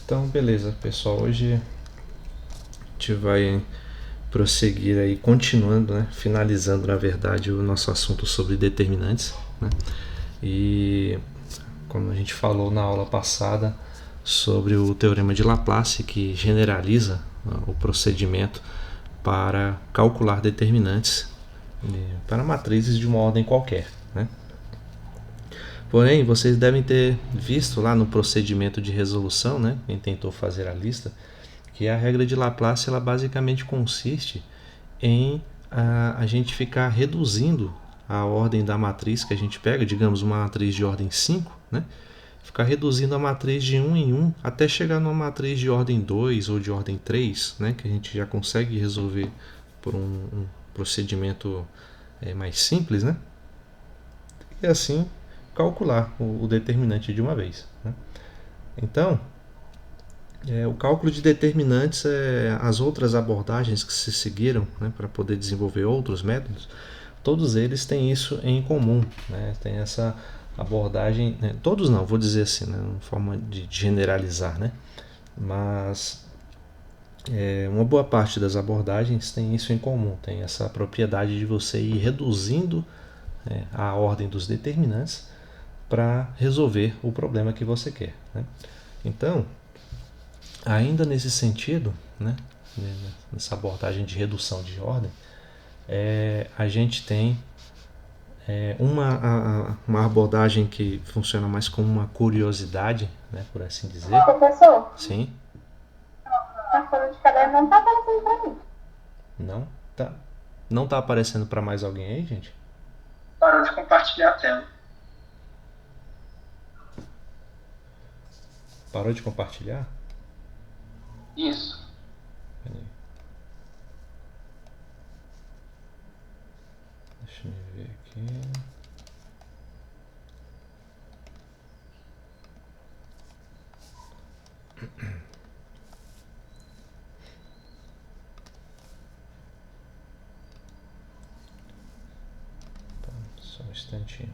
Então, beleza, pessoal. Hoje a gente vai prosseguir aí, continuando, né? Finalizando, na verdade, o nosso assunto sobre determinantes, né? E como a gente falou na aula passada sobre o teorema de Laplace, que generaliza o procedimento para calcular determinantes para matrizes de uma ordem qualquer, né? Porém, vocês devem ter visto lá no procedimento de resolução, né? Quem tentou fazer a lista, que a regra de Laplace ela basicamente consiste em a gente ficar reduzindo a ordem da matriz que a gente pega, digamos uma matriz de ordem 5, né? Ficar reduzindo a matriz de 1 em 1 até chegar numa matriz de ordem 2 ou de ordem 3, né? Que a gente já consegue resolver por um procedimento mais simples, né? E assim calcular o determinante de uma vez, né? Então, o cálculo de determinantes, as outras abordagens que se seguiram, né, para poder desenvolver outros métodos, todos eles têm isso em comum, né? Tem essa abordagem, né? Todos não, vou dizer assim, né, uma forma de generalizar, né? Mas uma boa parte das abordagens tem isso em comum, tem essa propriedade de você ir reduzindo a ordem dos determinantes para resolver o problema que você quer, né? Então, ainda nesse sentido, né, nessa abordagem de redução de ordem, a gente tem uma abordagem que funciona mais como uma curiosidade, né, por assim dizer. Professor, Sim, a folha de caderno não tá aparecendo pra mim. não tá, não tá aparecendo para mais alguém aí, gente? Parou de compartilhar a tela. Parou de compartilhar? Isso. Peraí. Deixa eu ver aqui. Tá, só um instantinho.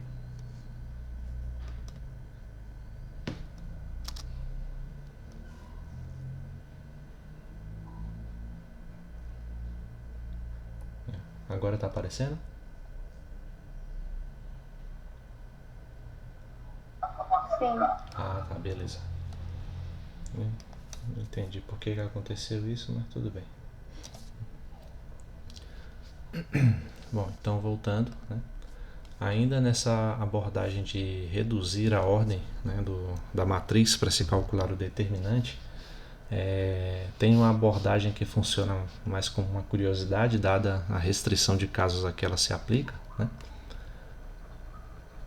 Agora tá aparecendo? Sim. Ah, tá, beleza. Não entendi por que aconteceu isso, mas tudo bem. Bom, então voltando, né? Ainda nessa abordagem de reduzir a ordem, né, da matriz para se calcular o determinante, tem uma abordagem que funciona mais como uma curiosidade, dada a restrição de casos a que ela se aplica, né?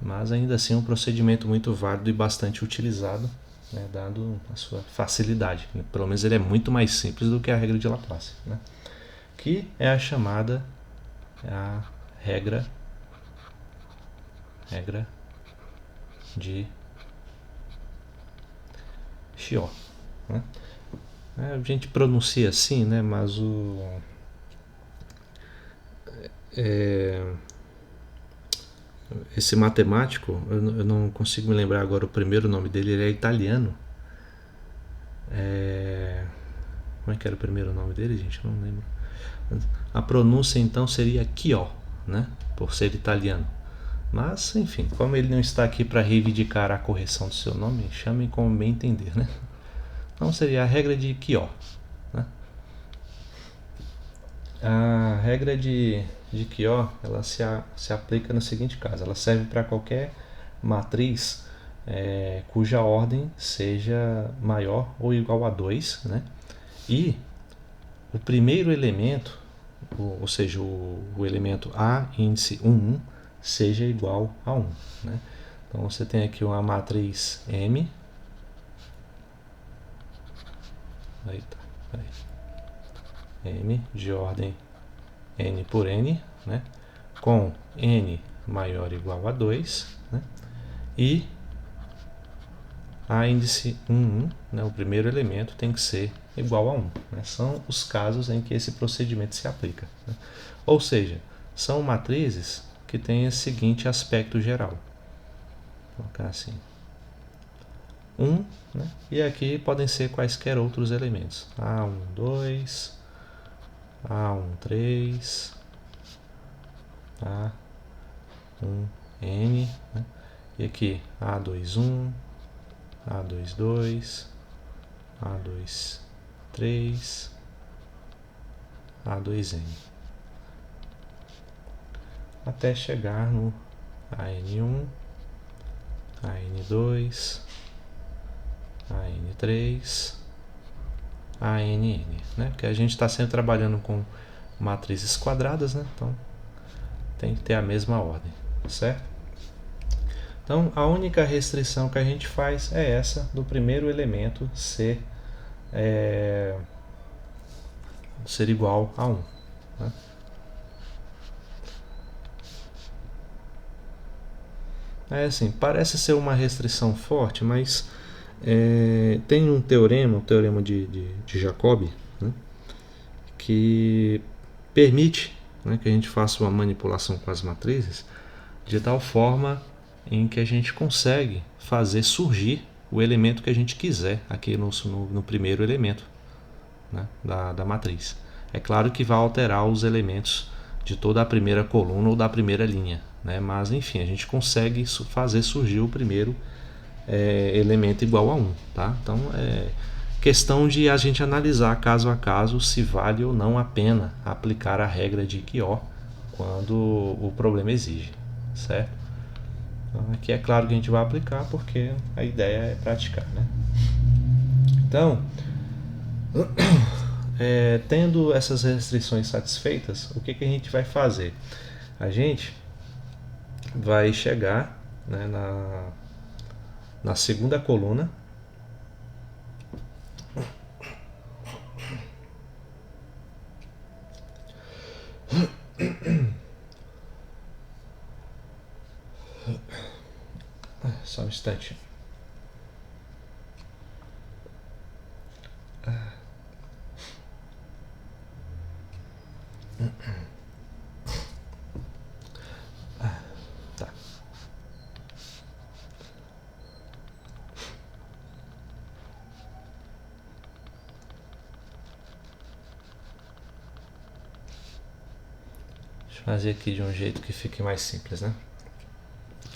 Mas ainda assim é um procedimento muito válido e bastante utilizado, né, dado a sua facilidade. Pelo menos ele é muito mais simples do que a regra de Laplace, né? Que é a chamada regra de Chió, né? A gente pronuncia assim, né? Mas esse matemático, eu não consigo me lembrar agora o primeiro nome dele, ele é italiano. Como é que era o primeiro nome dele, gente? Eu não lembro. A pronúncia então seria Chiò, né? Por ser italiano. Mas, enfim, como ele não está aqui para reivindicar a correção do seu nome, chamem como bem entender, né? Então seria a regra de Chiò, né? A regra de Chiò, ela se aplica no seguinte caso: ela serve para qualquer matriz cuja ordem seja maior ou igual a 2, né? E o primeiro elemento, ou seja, o elemento A índice 1, seja igual a 1, né? Então você tem aqui uma matriz M. M de ordem n por n, né? Com n maior ou igual a 2, né? E a índice 1, né, o primeiro elemento, tem que ser igual a 1. Né? São os casos em que esse procedimento se aplica, né? Ou seja, são matrizes que têm o seguinte aspecto geral. Vou colocar assim. 1, né? E aqui podem ser quaisquer outros elementos. A1, 2, A1, 3, A1, N, né? E aqui A2, 1, A2, 2, A2, 3, A2N. Até chegar no AN1, AN2, AN3, ANN, né? Porque a gente está sempre trabalhando com matrizes quadradas, né? Então tem que ter a mesma ordem, certo? Então a única restrição que a gente faz é essa do primeiro elemento ser igual a 1, né? É assim, parece ser uma restrição forte, mas tem um teorema, o teorema de Jacobi, né, que permite, né, que a gente faça uma manipulação com as matrizes de tal forma em que a gente consegue fazer surgir o elemento que a gente quiser aqui no primeiro elemento, né, da matriz. É claro que vai alterar os elementos de toda a primeira coluna ou da primeira linha, né, mas enfim, a gente consegue fazer surgir o primeiro elemento igual a 1. Tá? Então é questão de a gente analisar caso a caso se vale ou não a pena aplicar a regra de QO quando o problema exige, certo? Então, aqui é claro que a gente vai aplicar porque a ideia é praticar, né? Então, tendo essas restrições satisfeitas, o que a gente vai fazer? A gente vai chegar, né, na segunda coluna, só um instante. Tá. Deixa eu fazer aqui de um jeito que fique mais simples, né?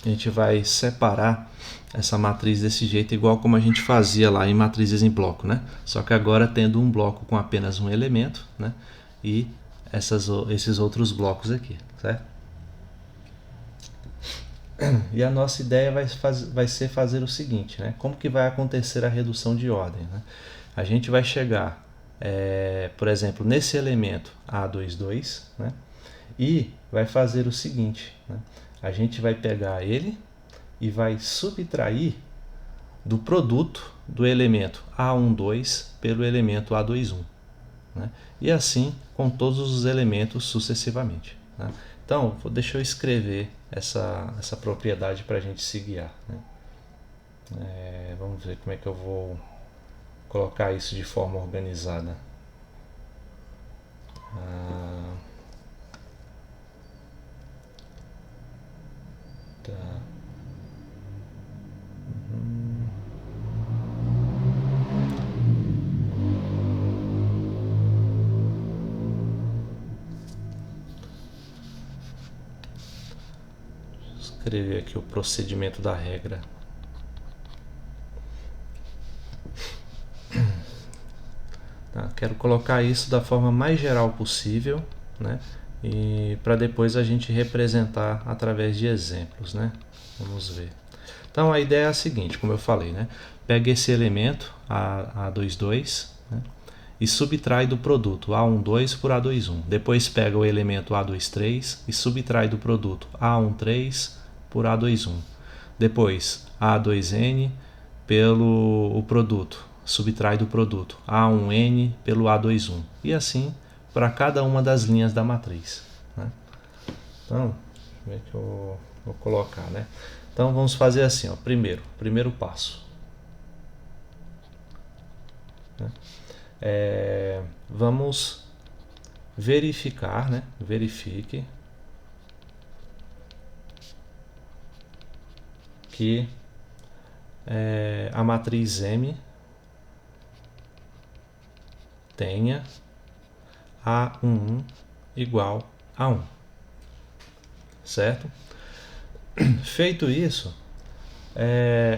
A gente vai separar essa matriz desse jeito, igual como a gente fazia lá em matrizes em bloco, né? Só que agora tendo um bloco com apenas um elemento, né? E esses outros blocos aqui, certo? E a nossa ideia vai ser fazer o seguinte, né? Como que vai acontecer a redução de ordem, né? A gente vai chegar, por exemplo, nesse elemento A22, né? E vai fazer o seguinte, né? A gente vai pegar ele e vai subtrair do produto do elemento A12 pelo elemento A21, né? E assim com todos os elementos sucessivamente, né? Então, deixa eu escrever essa propriedade para a gente se guiar, né? Vamos ver como é que eu vou colocar isso de forma organizada. Tá. Escrever aqui o procedimento da regra. Tá, quero colocar isso da forma mais geral possível, né? E para depois a gente representar através de exemplos, né? Vamos ver. Então a ideia é a seguinte, como eu falei, né? Pega esse elemento A22, né? E subtrai do produto A12 por A21. Depois pega o elemento A23 e subtrai do produto A13 por A21. Depois A2N pelo o produto, subtrai do produto A1N pelo A21. E assim para cada uma das linhas da matriz, né? Então, como é que eu vou colocar, né? Então vamos fazer assim, ó. Primeiro passo, né? Vamos verificar, né? Verifique que a matriz M tenha A11 igual a 1, certo? Feito isso,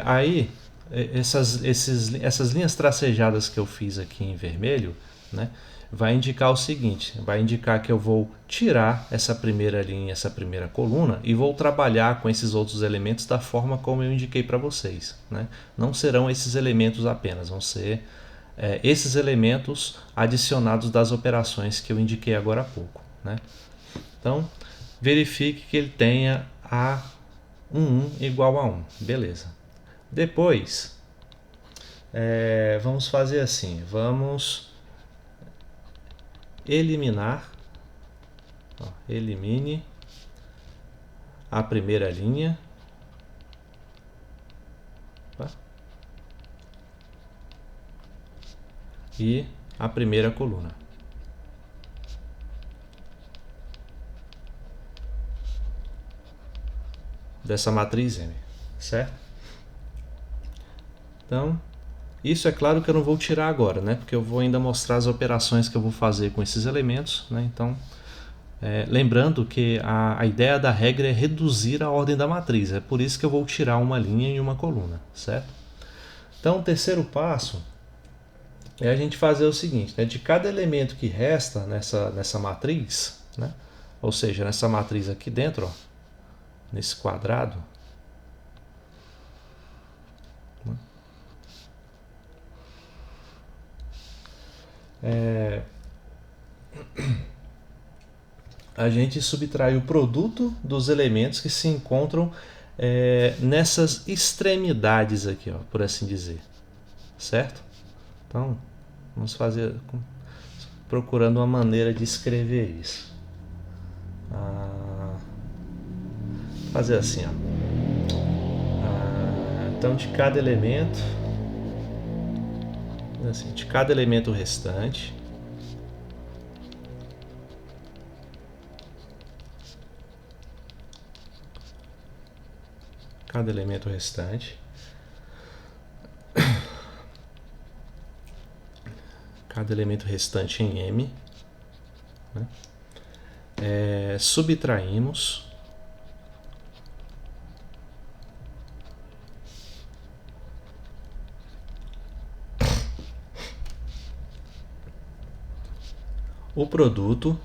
aí essas linhas tracejadas que eu fiz aqui em vermelho, né, vai indicar o seguinte, vai indicar que eu vou tirar essa primeira linha, essa primeira coluna e vou trabalhar com esses outros elementos da forma como eu indiquei para vocês, né? Não serão esses elementos apenas, vão ser esses elementos adicionados das operações que eu indiquei agora há pouco, né? Então, verifique que ele tenha A11 igual a 1, beleza. Depois, vamos fazer assim, vamos eliminar, elimine a primeira linha, e a primeira coluna. Dessa matriz M, certo? Então, isso é claro que eu não vou tirar agora, né? Porque eu vou ainda mostrar as operações que eu vou fazer com esses elementos, né? Então, lembrando que a ideia da regra é reduzir a ordem da matriz. É por isso que eu vou tirar uma linha e uma coluna, certo? Então, o terceiro passo é a gente fazer o seguinte, né? De cada elemento que resta nessa matriz, né? Ou seja, nessa matriz aqui dentro, ó, nesse quadrado, a gente subtrai o produto dos elementos que se encontram nessas extremidades aqui, ó, por assim dizer, certo? Então, vamos fazer procurando uma maneira de escrever isso. Fazer assim, ó. Então, de cada elemento, assim, de cada elemento restante, cada elemento restante, em M, né? Subtraímos o produto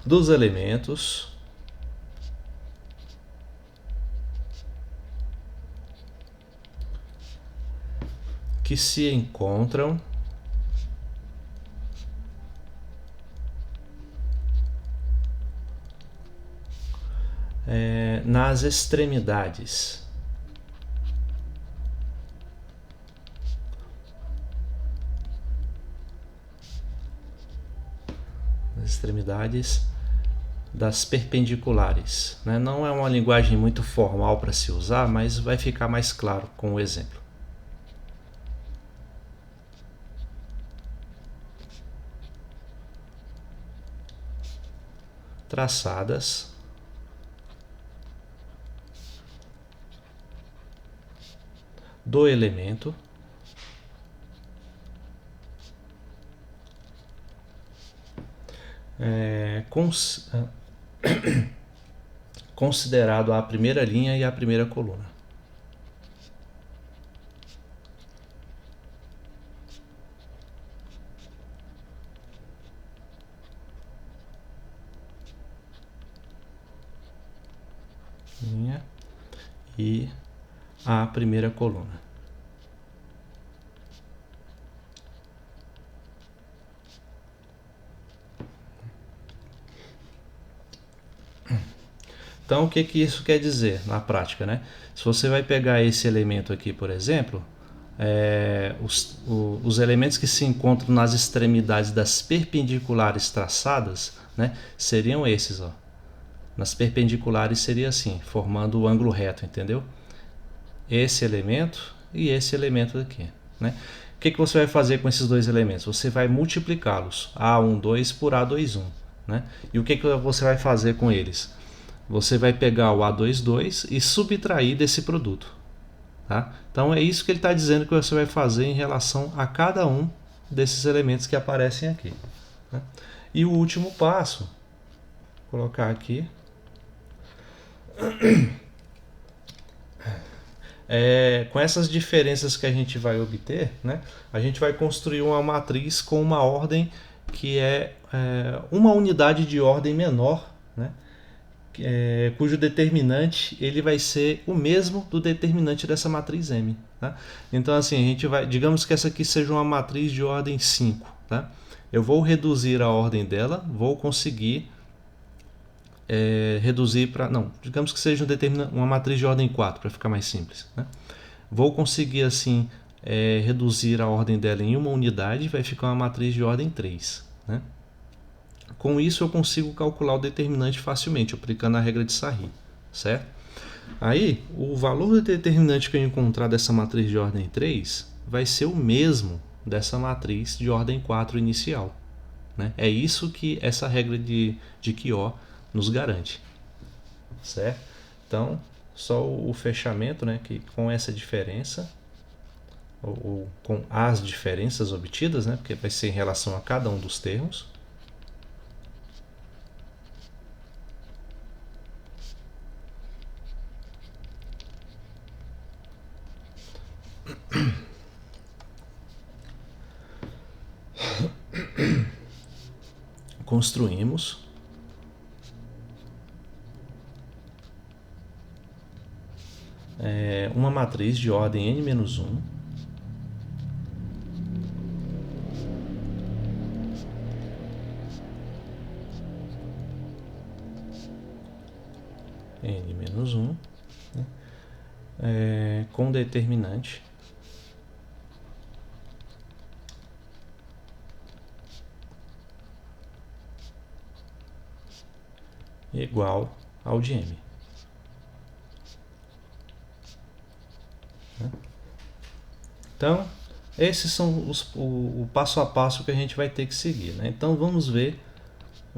dos elementos que se encontram nas extremidades. Das perpendiculares, né? Não é uma linguagem muito formal para se usar, mas vai ficar mais claro com o exemplo. Traçadas do elemento considerado a primeira linha e a primeira coluna. Linha e a primeira coluna. Então, o que isso quer dizer na prática, né? Se você vai pegar esse elemento aqui, por exemplo, os elementos que se encontram nas extremidades das perpendiculares traçadas, né, seriam esses, ó. Nas perpendiculares seria assim, formando o ângulo reto, entendeu? Esse elemento e esse elemento aqui, né? O que você vai fazer com esses dois elementos? Você vai multiplicá-los, A12 por A21, né? E o que você vai fazer com eles? você vai pegar o A22 e subtrair desse produto. Tá? Então é isso que ele está dizendo que você vai fazer em relação a cada um desses elementos que aparecem aqui. Né? E o último passo, vou colocar aqui, com essas diferenças que a gente vai obter, né, a gente vai construir uma matriz com uma ordem que é uma unidade de ordem menor, né, cujo determinante ele vai ser o mesmo do determinante dessa matriz M. Tá? Então assim, a gente vai, digamos que essa aqui seja uma matriz de ordem 5. Tá? Eu vou reduzir a ordem dela, vou conseguir reduzir para... Não, digamos que seja uma matriz de ordem 4, para ficar mais simples. Né? Vou conseguir assim reduzir a ordem dela em uma unidade, vai ficar uma matriz de ordem 3. Né? Com isso eu consigo calcular o determinante facilmente, aplicando a regra de Sarri, certo? Aí, o valor do determinante que eu encontrar dessa matriz de ordem 3 vai ser o mesmo dessa matriz de ordem 4 inicial. Né? É isso que essa regra de Quió nos garante, certo? Então, só o fechamento, né, que com essa diferença, ou com as diferenças obtidas, né, porque vai ser em relação a cada um dos termos, construímos uma matriz de ordem n-1 n-1 com determinante igual ao de M. Então, esses são o passo a passo que a gente vai ter que seguir. Né? Então, vamos ver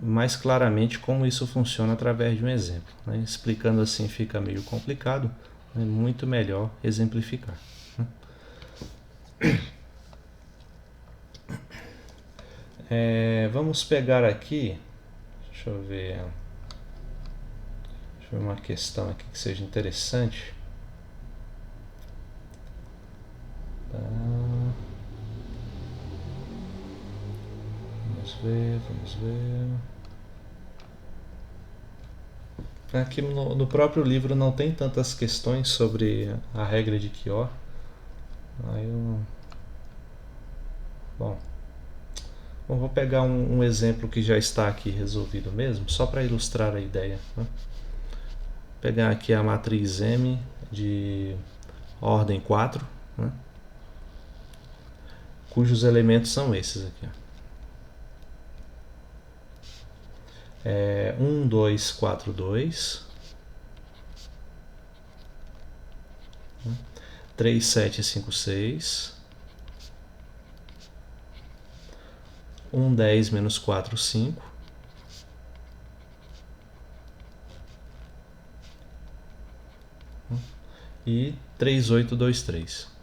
mais claramente como isso funciona através de um exemplo. Né? Explicando assim fica meio complicado, é muito melhor exemplificar. Vamos pegar aqui, deixa eu ver uma questão aqui que seja interessante. Tá. Vamos ver. Aqui no próprio livro não tem tantas questões sobre a regra de Quió. Bom, vou pegar um exemplo que já está aqui resolvido mesmo, só para ilustrar a ideia. Né? Pegar aqui a matriz M de ordem 4, né? Cujos elementos são esses aqui. 1, 2, 4, 2, 3, 7, 5, 6, 1, 10, menos 4, 5, e 3, 8, 2, 3.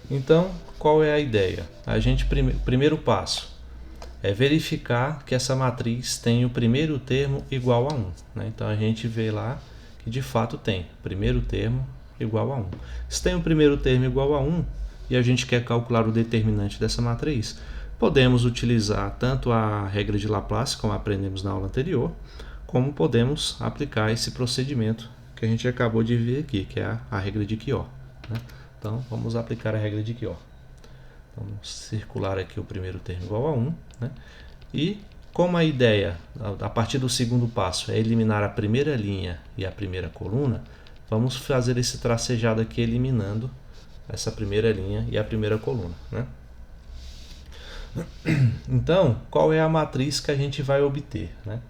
Então, qual é a ideia? A gente, primeiro passo é verificar que essa matriz tem o primeiro termo igual a 1. Né? Então, a gente vê lá que de fato tem primeiro termo igual a 1. Se tem o primeiro termo igual a 1 e a gente quer calcular o determinante dessa matriz, podemos utilizar tanto a regra de Laplace, como aprendemos na aula anterior, como podemos aplicar esse procedimento que a gente acabou de ver aqui, que é a regra de Quió. Né? Então, vamos aplicar a regra de Quió. Vamos circular aqui o primeiro termo igual a 1. Né? E como a ideia, a partir do segundo passo, é eliminar a primeira linha e a primeira coluna, vamos fazer esse tracejado aqui eliminando essa primeira linha e a primeira coluna. Né? Então, qual é a matriz que a gente vai obter? Né?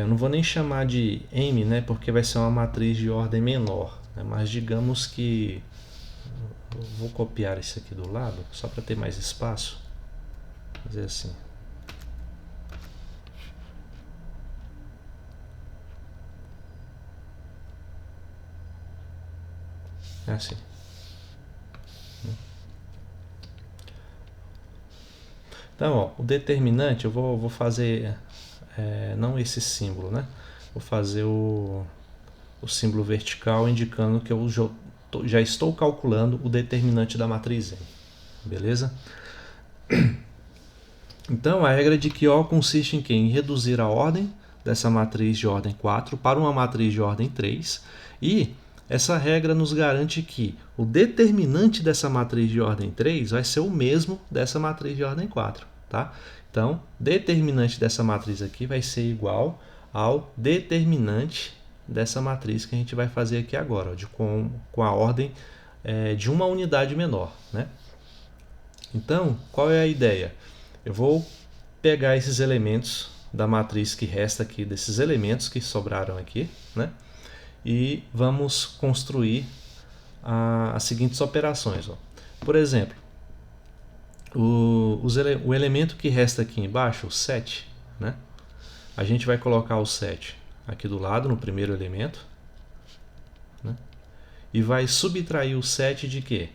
Não vou nem chamar de M, né, porque vai ser uma matriz de ordem menor. Mas digamos que Eu vou copiar isso aqui do lado, só para ter mais espaço. Fazer assim. É assim. Então, ó, o determinante eu vou fazer não esse símbolo, né? Vou fazer o símbolo vertical indicando que eu já estou calculando o determinante da matriz M. Beleza? Então, a regra de que O consiste em quê? Em reduzir a ordem dessa matriz de ordem 4 para uma matriz de ordem 3. E essa regra nos garante que o determinante dessa matriz de ordem 3 vai ser o mesmo dessa matriz de ordem 4. Tá? Então, determinante dessa matriz aqui vai ser igual ao determinante dessa matriz que a gente vai fazer aqui agora, com a ordem de uma unidade menor. Né? Então, qual é a ideia? Eu vou pegar esses elementos da matriz que resta aqui, desses elementos que sobraram aqui, né? E vamos construir as seguintes operações. Ó. Por exemplo, o elemento que resta aqui embaixo, o 7, né? A gente vai colocar o 7 aqui do lado, no primeiro elemento, né? E vai subtrair o 7 de quê?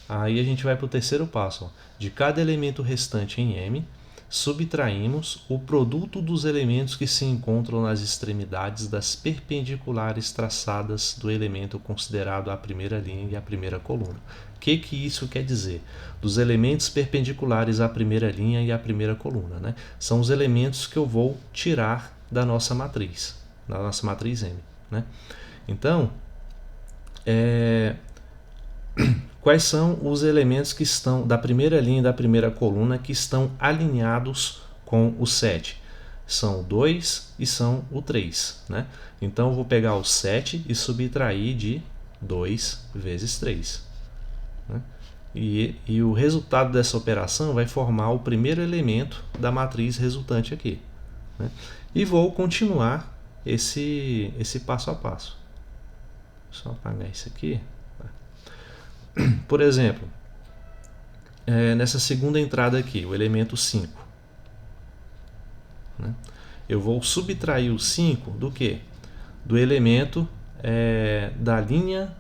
Aí a gente vai para o terceiro passo. Ó. De cada elemento restante em M, subtraímos o produto dos elementos que se encontram nas extremidades das perpendiculares traçadas do elemento considerado a primeira linha e a primeira coluna. O que isso quer dizer? Dos elementos perpendiculares à primeira linha e à primeira coluna. Né? São os elementos que eu vou tirar da nossa matriz M. Né? Então, quais são os elementos que estão da primeira linha e da primeira coluna que estão alinhados com o 7? São o 2 e são o 3. Né? Então eu vou pegar o 7 e subtrair de 2 vezes 3. Né? E o resultado dessa operação vai formar o primeiro elemento da matriz resultante aqui. Né? E vou continuar esse passo a passo. Só apagar isso aqui. Por exemplo, nessa segunda entrada aqui, o elemento 5. Né? Eu vou subtrair o 5 do quê? Do elemento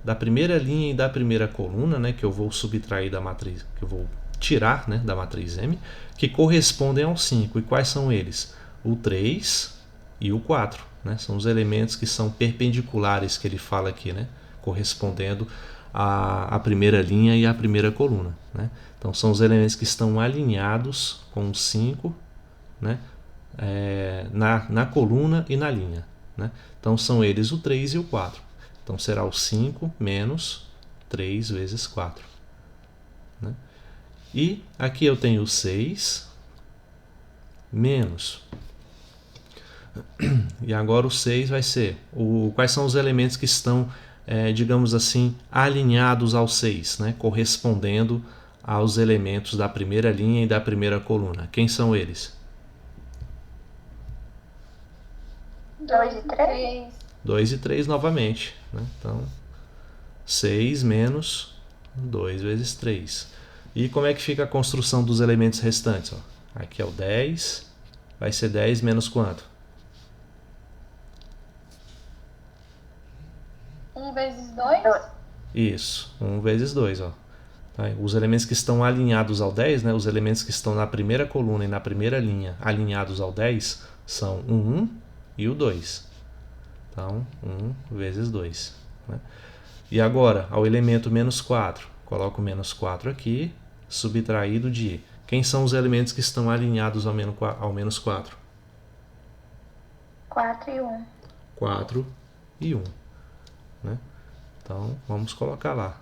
da primeira linha e da primeira coluna, né, que eu vou subtrair da matriz, que eu vou tirar, né, da matriz M, que correspondem ao 5. E quais são eles? O 3 e o 4. Né? São os elementos que são perpendiculares que ele fala aqui, né, correspondendo a primeira linha e a primeira coluna. Né? Então são os elementos que estão alinhados com o 5, né? Na coluna e na linha. Né? Então são eles o 3 e o 4. Então será o 5 menos 3 vezes 4. Né? E aqui eu tenho o 6 menos. E agora o 6 vai ser. Quais são os elementos que estão digamos assim, alinhados ao 6, né? Correspondendo aos elementos da primeira linha e da primeira coluna. Quem são eles? 2 e 3. 2 e 3 novamente. Né? Então, 6 menos 2 vezes 3. E como é que fica a construção dos elementos restantes? Ó? Aqui é o 10, vai ser 10 menos quanto? 1 vezes 2? Isso, 1 vezes 2. Ó. Tá? Os elementos que estão alinhados ao 10, né? Os elementos que estão na primeira coluna e na primeira linha alinhados ao 10 são o 1 e o 2. Então, 1 vezes 2. Né? E agora, ao elemento menos 4, coloco o menos 4 aqui, subtraído de... Quem são os elementos que estão alinhados ao menos 4? 4 e 1. 4 e 1. Né? Então, vamos colocar lá.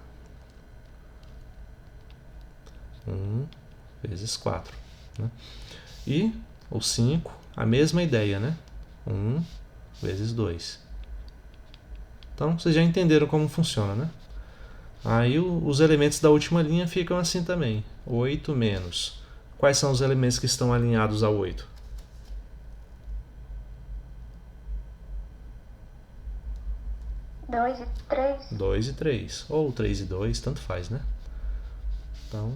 1 vezes 4. Né? E o 5, a mesma ideia, né? 1 vezes 2. Então, vocês já entenderam como funciona, né? Aí os elementos da última linha ficam assim também. 8 menos. Quais são os elementos que estão alinhados ao 8? 2 e 3. 2 e 3. Ou 3 e 2, tanto faz, né? Então,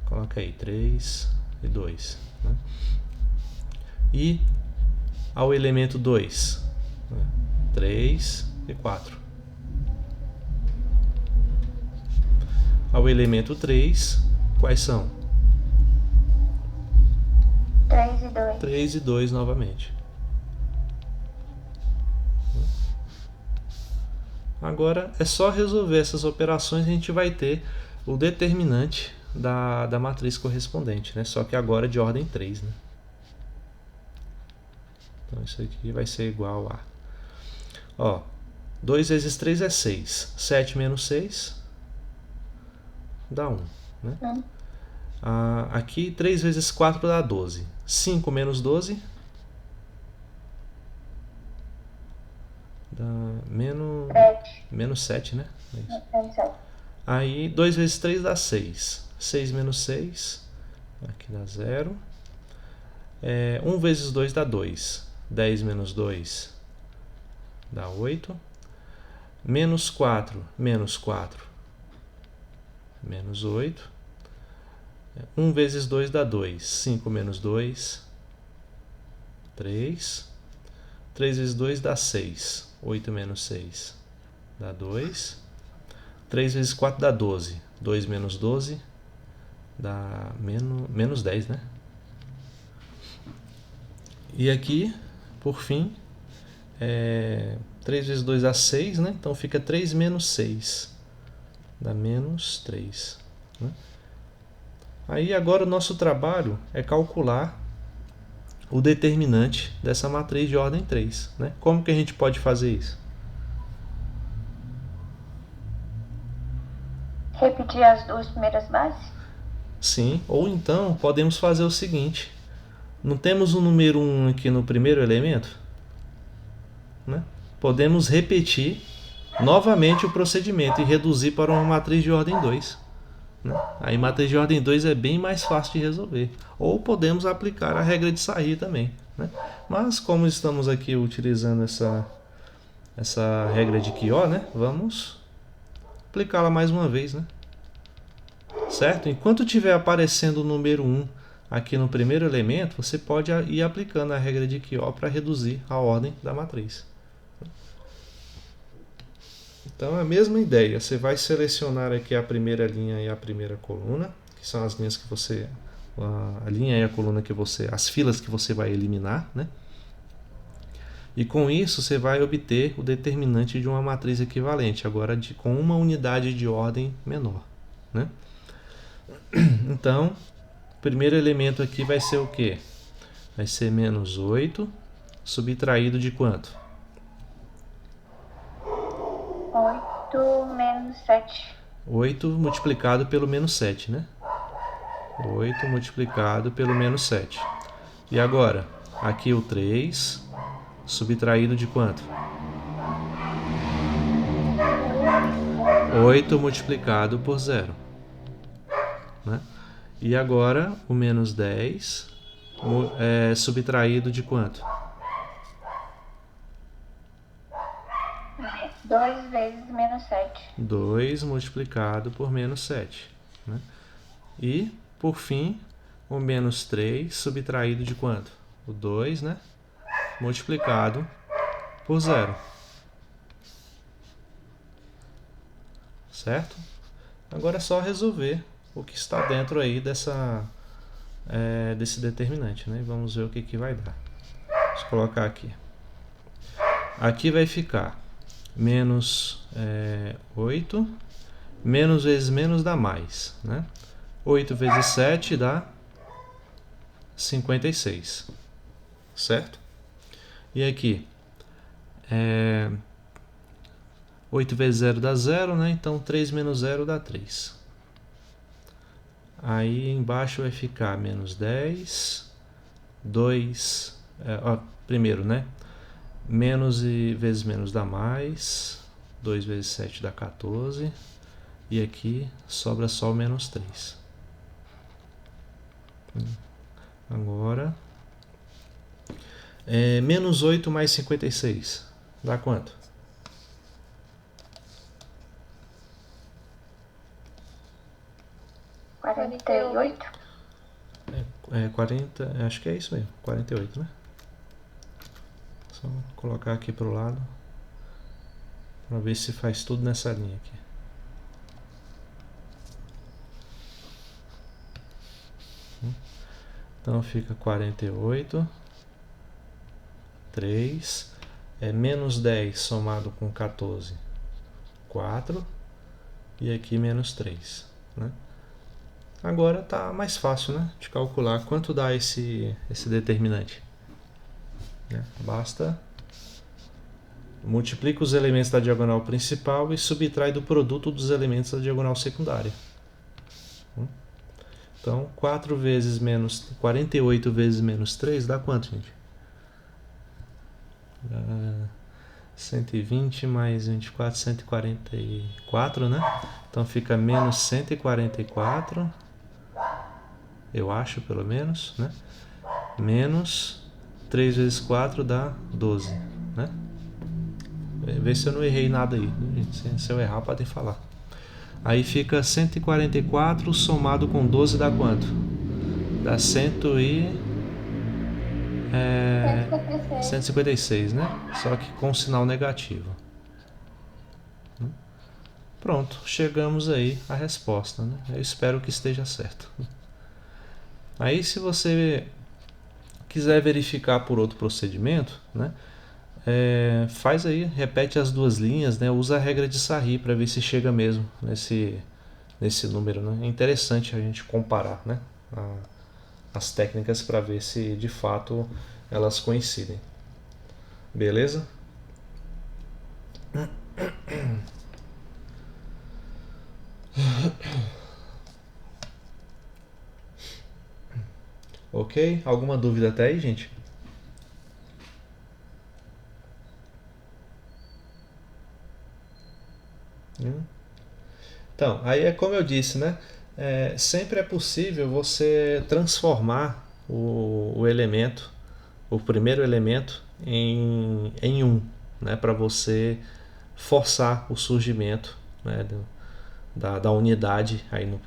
coloca aí 3 e 2. Né? E ao elemento 2, né? 3 e 4. Ao elemento 3, quais são? 3 e 2. 3 e 2 novamente. Agora é só resolver essas operações e a gente vai ter o determinante da matriz correspondente, né? Só que agora de ordem 3. Né? Então isso aqui vai ser igual a... Ó, 2 vezes 3 é 6. 7 menos 6 dá 1. Né? Aqui 3 vezes 4 dá 12. 5 menos 12 dá menos 7, né? É isso. Aí 2 vezes 3 dá 6. 6 menos 6, aqui dá 0. 1 vezes 2 dá 2. 10 menos 2 dá 8. Menos 4 menos 4, menos 8. 1 vezes 2 dá 2. 5 menos 2, 3. 3 vezes 2 dá 6. 8 menos 6 dá 2. 3 vezes 4 dá 12. 2 menos 12 dá menos 10, né? E aqui, por fim, 3 vezes 2 dá 6, né? Então fica 3 menos 6. Dá menos 3. Né? Aí agora o nosso trabalho é calcular o determinante dessa matriz de ordem 3. Né? Como que a gente pode fazer isso? Repetir as duas primeiras bases? Sim, ou então podemos fazer o seguinte. Não temos o número 1 aqui no primeiro elemento? Né? Podemos repetir novamente o procedimento e reduzir para uma matriz de ordem 2. Né? Aí matriz de ordem 2 é bem mais fácil de resolver. Ou podemos aplicar a regra de sair também. Né? Mas como estamos aqui utilizando essa regra de Chiot, né? Vamos aplicá-la mais uma vez. Né? Certo? Enquanto estiver aparecendo o número 1 aqui no primeiro elemento, você pode ir aplicando a regra de Chiot para reduzir a ordem da matriz. Então é a mesma ideia, você vai selecionar aqui a primeira linha e a primeira coluna, que são as linhas que você, a linha e a coluna que você, as filas que você vai eliminar, né? E com isso você vai obter o determinante de uma matriz equivalente, agora com uma unidade de ordem menor, né? Então, o primeiro elemento aqui vai ser o quê? Vai ser menos 8, subtraído de quanto? 8 menos 7. 8 multiplicado pelo menos 7, né? 8 multiplicado pelo menos 7. E agora, aqui o 3, subtraído de quanto? 8 multiplicado por 0. Né? E agora, o menos 10 subtraído de quanto? 2 vezes menos 7. 2 multiplicado por menos 7. Né? E, por fim, o menos 3 subtraído de quanto? O 2, né? Multiplicado por 0. Certo? Agora é só resolver o que está dentro aí desse determinante. Né? Vamos ver o que vai dar. Deixa eu colocar aqui. Aqui vai ficar menos 8. Menos vezes menos dá mais. Né? 8 vezes 7 dá 56. Certo? E aqui, 8 vezes 0 dá 0, né? Então 3 menos 0 dá 3. Aí embaixo vai ficar menos 10, 2, primeiro, né? Menos vezes menos dá mais, 2 vezes 7 dá 14. E aqui sobra só o menos 3. Agora, menos 8 mais 56 dá quanto? 48? É 40, acho que é isso mesmo, 48, né? Só colocar aqui pro lado para ver se faz tudo nessa linha aqui. Então fica 48, 3, menos 10 somado com 14, 4, e aqui menos 3, né? Agora tá mais fácil, né, de calcular quanto dá esse determinante. Basta multiplica os elementos da diagonal principal e subtrai do produto dos elementos da diagonal secundária. Então, 48 vezes menos 3 dá quanto, gente? Dá 120 mais 24, 144, né? Então fica menos 144, eu acho, pelo menos, né? Menos 3 vezes 4 dá 12, né? Vê se eu não errei nada aí. Se eu errar, podem falar. Aí fica 144 somado com 12 dá quanto? Dá 156, né? Só que com sinal negativo. Pronto, chegamos aí à resposta, né? Eu espero que esteja certo. Aí, se você quiser verificar por outro procedimento, né? Faz aí, repete as duas linhas, né? Usa a regra de Sarri para ver se chega mesmo nesse número, né? É interessante a gente comparar, né? As técnicas para ver se de fato elas coincidem. Beleza? Ok? Alguma dúvida até aí, gente? Então, aí é como eu disse, né? Sempre é possível você transformar o elemento, o primeiro elemento, em um, né? Para você forçar o surgimento, né? Da unidade aí no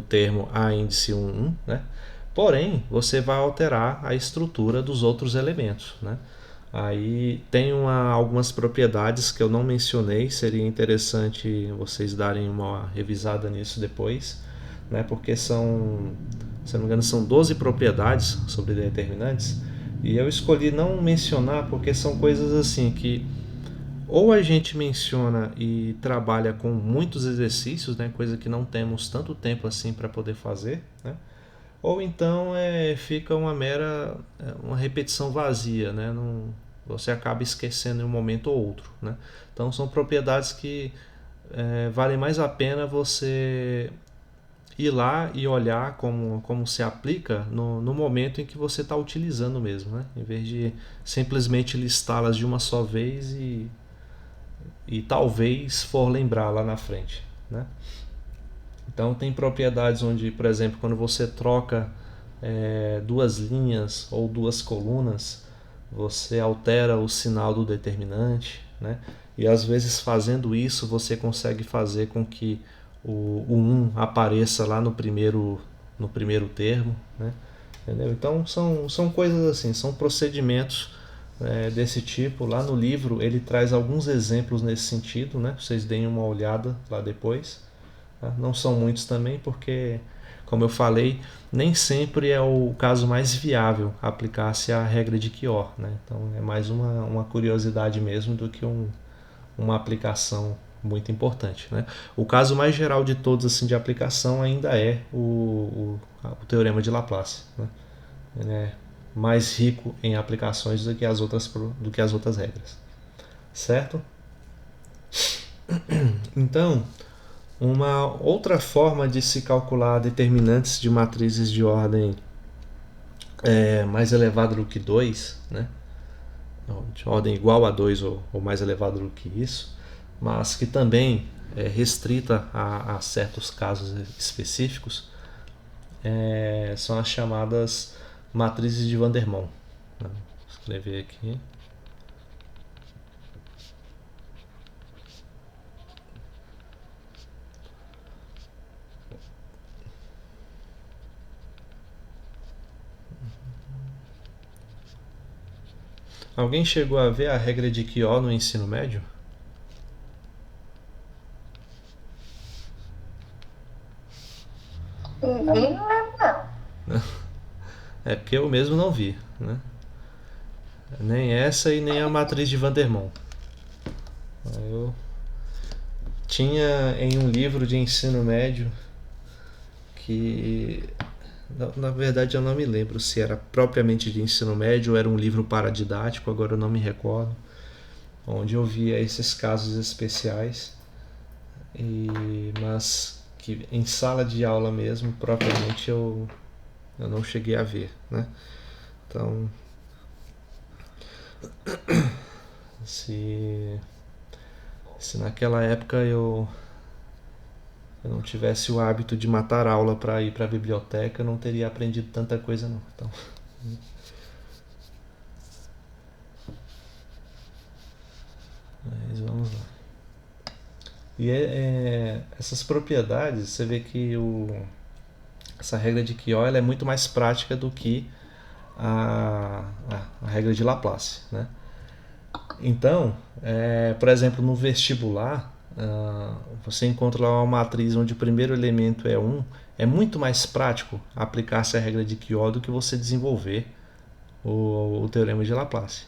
termo A índice 1, né? Porém, você vai alterar a estrutura dos outros elementos, né? Aí tem algumas propriedades que eu não mencionei, seria interessante vocês darem uma revisada nisso depois, né? Porque são, se não me engano, são 12 propriedades sobre determinantes, e eu escolhi não mencionar porque são coisas assim que ou a gente menciona e trabalha com muitos exercícios, né? Coisa que não temos tanto tempo assim para poder fazer, né? Ou então fica uma repetição vazia, né? Não, você acaba esquecendo em um momento ou outro, né? Então são propriedades que vale mais a pena você ir lá e olhar como se aplica no momento em que você está utilizando mesmo, né? Em vez de simplesmente listá-las de uma só vez e talvez for lembrar lá na frente, né? Então tem propriedades onde, por exemplo, quando você troca duas linhas ou duas colunas, você altera o sinal do determinante, né? E às vezes fazendo isso você consegue fazer com que o 1 apareça lá no primeiro termo, né? Entendeu? Então são coisas assim, são procedimentos desse tipo. Lá no livro ele traz alguns exemplos nesse sentido, né? Vocês deem uma olhada lá depois. Tá? Não são muitos também, porque, como eu falei, nem sempre é o caso mais viável aplicar-se a regra de Chior, né? Então é mais uma curiosidade mesmo do que uma aplicação muito importante, né? O caso mais geral de todos assim de aplicação ainda é o teorema de Laplace, né? Ele é mais rico em aplicações do que as outras regras, certo? Então, uma outra forma de se calcular determinantes de matrizes de ordem mais elevada do que 2, né? De ordem igual a 2 ou mais elevado do que isso, mas que também é restrita a certos casos específicos, são as chamadas matrizes de Van der Monge. Vou escrever aqui. Alguém chegou a ver a regra de Kyo no ensino médio? Vi, não lembro não. É porque eu mesmo não vi, né? Nem essa e nem a matriz de Vandermonde. Eu tinha em um livro de ensino médio que, na verdade, eu não me lembro se era propriamente de ensino médio ou era um livro paradidático, agora eu não me recordo, onde eu via esses casos especiais, mas que em sala de aula mesmo, propriamente, eu não cheguei a ver, né? Então, se naquela época eu não tivesse o hábito de matar aula para ir para a biblioteca, eu não teria aprendido tanta coisa não. Então, mas vamos lá. E essas propriedades, você vê que essa regra de Kyo ela é muito mais prática do que a regra de Laplace, né? Então, por exemplo, no vestibular, você encontra lá uma matriz onde o primeiro elemento é 1, é muito mais prático aplicar essa regra de Kyo do que você desenvolver o teorema de Laplace.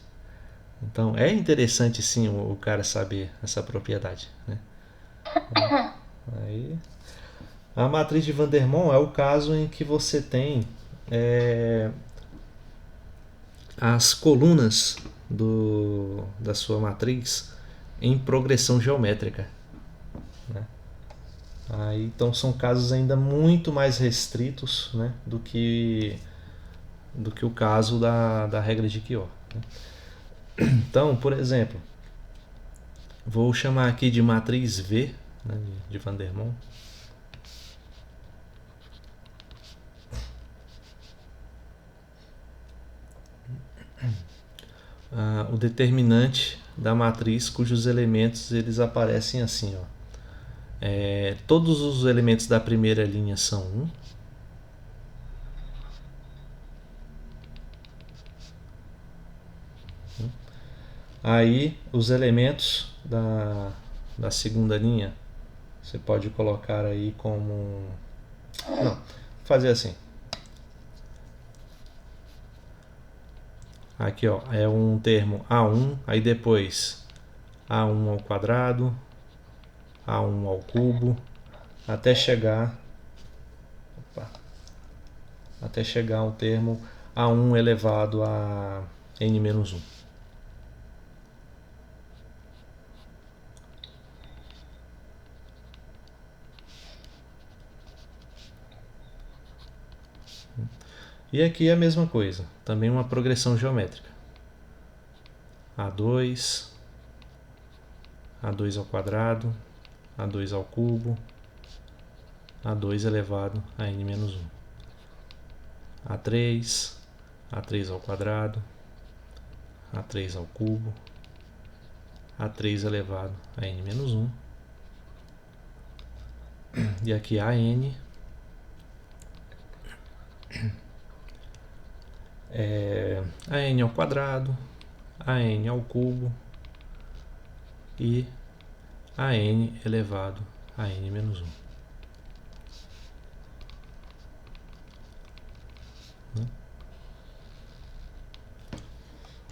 Então, é interessante sim o cara saber essa propriedade, né? Aí, a matriz de Vandermonde é o caso em que você tem as colunas da sua matriz em progressão geométrica, né? Aí, então são casos ainda muito mais restritos, né, do que o caso da regra de Kyo, né? Então, por exemplo, vou chamar aqui de matriz V, né, de Vandermonde. O determinante da matriz cujos elementos eles aparecem assim, ó. Todos os elementos da primeira linha são 1. Aí os elementos da segunda linha você pode colocar aí como... Não, fazer assim. Aqui ó, é um termo A1, aí depois A1 ao quadrado, A1 ao cubo, até chegar ao termo A1 elevado a n-1. E aqui é a mesma coisa, também uma progressão geométrica. A2, A2 ao quadrado, A2 ao cubo, A2 elevado a n-1. A3, A3 ao quadrado, A3 ao cubo, A3 elevado a n-1. E aqui AN AN ao quadrado, AN ao cubo e AN elevado a n-1.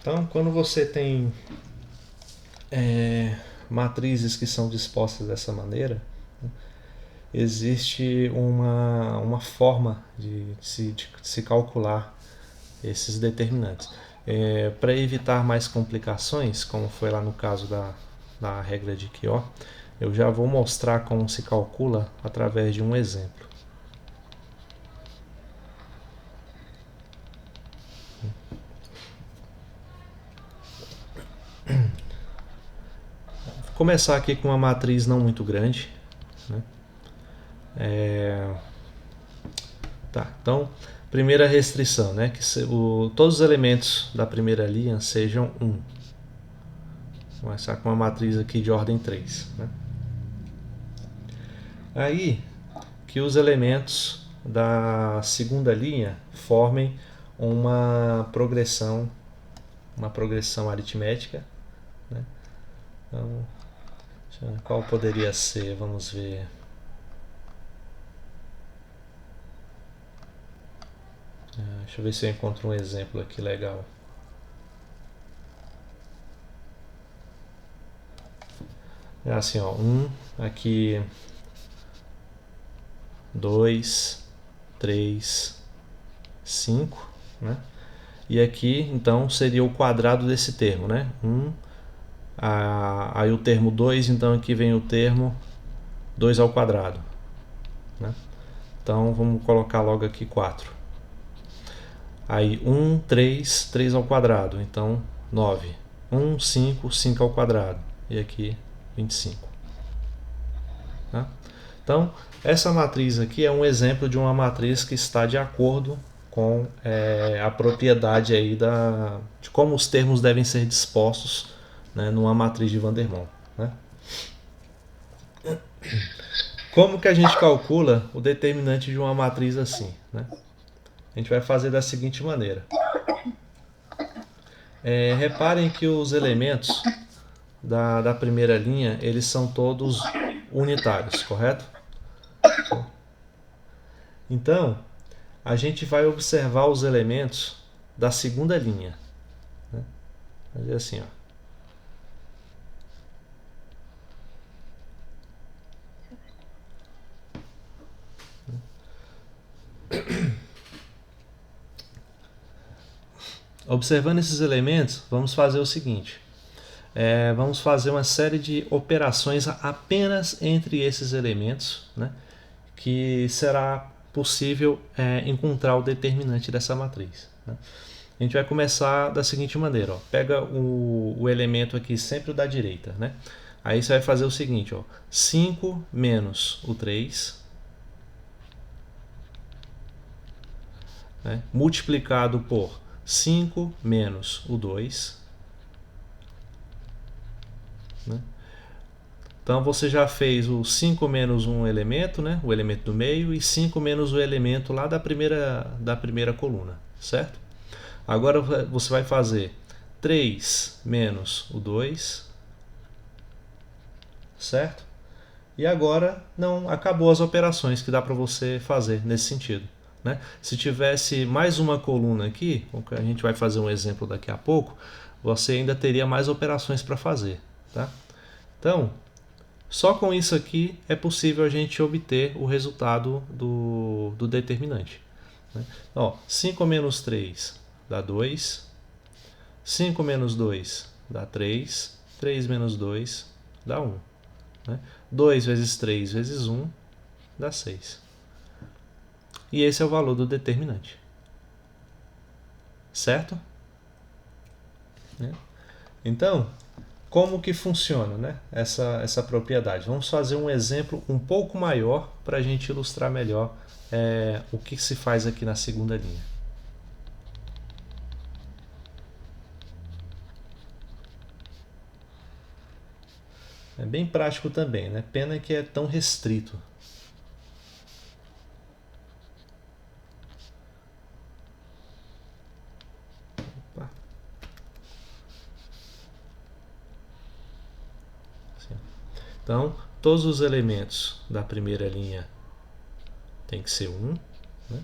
Então, quando você tem matrizes que são dispostas dessa maneira, existe uma forma de se calcular esses determinantes. Para evitar mais complicações, como foi lá no caso da regra de Kyo, eu já vou mostrar como se calcula através de um exemplo. Vou começar aqui com uma matriz não muito grande, né? Tá, então, primeira restrição, né? Que todos os elementos da primeira linha sejam 1. Vou começar com uma matriz aqui de ordem 3. Né? Aí, que os elementos da segunda linha formem uma progressão uma progressão aritmética, né? Então, qual poderia ser? Vamos ver. Deixa eu ver se eu encontro um exemplo aqui legal. É assim, ó, aqui 2, 3, 5, né? E aqui, então, seria o quadrado desse termo, né? Aí o termo 2, então aqui vem o termo 2 ao quadrado, né? Então, vamos colocar logo aqui 4. Aí 3 ao quadrado, então 9. 5 ao quadrado. E aqui 25. Tá? Então, essa matriz aqui é um exemplo de uma matriz que está de acordo com a propriedade aí de como os termos devem ser dispostos, né, numa matriz de Van der Waals. Né? Como que a gente calcula o determinante de uma matriz assim? Né? A gente vai fazer da seguinte maneira. Reparem que os elementos da primeira linha, eles são todos unitários, correto? Então, a gente vai observar os elementos da segunda linha. Né? Fazer assim, ó. Observando esses elementos, vamos fazer o seguinte. Vamos fazer uma série de operações apenas entre esses elementos, né, que será possível encontrar o determinante dessa matriz. Né? A gente vai começar da seguinte maneira. Ó. Pega o elemento aqui sempre o da direita. Né? Aí você vai fazer o seguinte. Ó, 5 menos o 3... né, multiplicado por 5 menos o 2. Né? Então você já fez o 5 menos um elemento, né, o elemento do meio, e 5 menos o elemento lá da primeira coluna, certo? Agora você vai fazer 3 menos o 2, certo? E agora não acabou as operações que dá para você fazer nesse sentido. Né? Se tivesse mais uma coluna aqui, a gente vai fazer um exemplo daqui a pouco, você ainda teria mais operações para fazer. Tá? Então, só com isso aqui é possível a gente obter o resultado do determinante. Né? Ó, 5 menos 3 dá 2, 5 menos 2 dá 3, 3 menos 2 dá 1. Né? 2 vezes 3 vezes 1 dá 6. E esse é o valor do determinante. Certo? Então, como que funciona, né, essa propriedade? Vamos fazer um exemplo um pouco maior para a gente ilustrar melhor o que se faz aqui na segunda linha. É bem prático também, né? Pena que é tão restrito. Opa. Assim. Então, todos os elementos da primeira linha tem que ser 1. Né?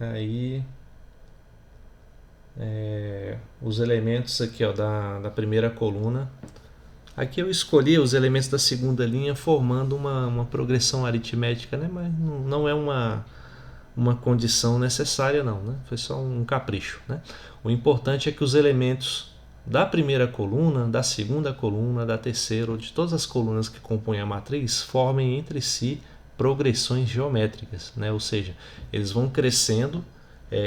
Aí, os elementos aqui ó, da primeira coluna. Aqui eu escolhi os elementos da segunda linha formando uma progressão aritmética, né? Mas não é uma condição necessária não, né? Foi só um capricho. Né? O importante é que os elementos da primeira coluna, da segunda coluna, da terceira ou de todas as colunas que compõem a matriz formem entre si progressões geométricas, né? Ou seja, eles vão crescendo,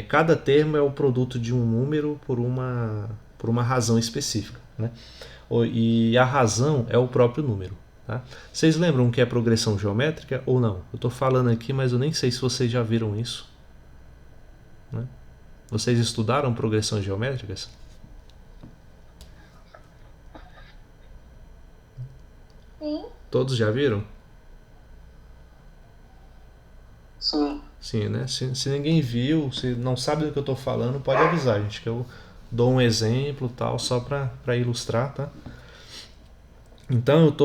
cada termo é o produto de um número por uma razão específica. Né? E a razão é o próprio número. Tá? Vocês lembram o que é progressão geométrica ou não? Eu estou falando aqui, mas eu nem sei se vocês já viram isso. Né? Vocês estudaram progressões geométricas? Sim. Todos já viram? Sim. Sim, né? Se ninguém viu, se não sabe do que eu estou falando, pode avisar, gente, que eu dou um exemplo tal, só para ilustrar, tá? Então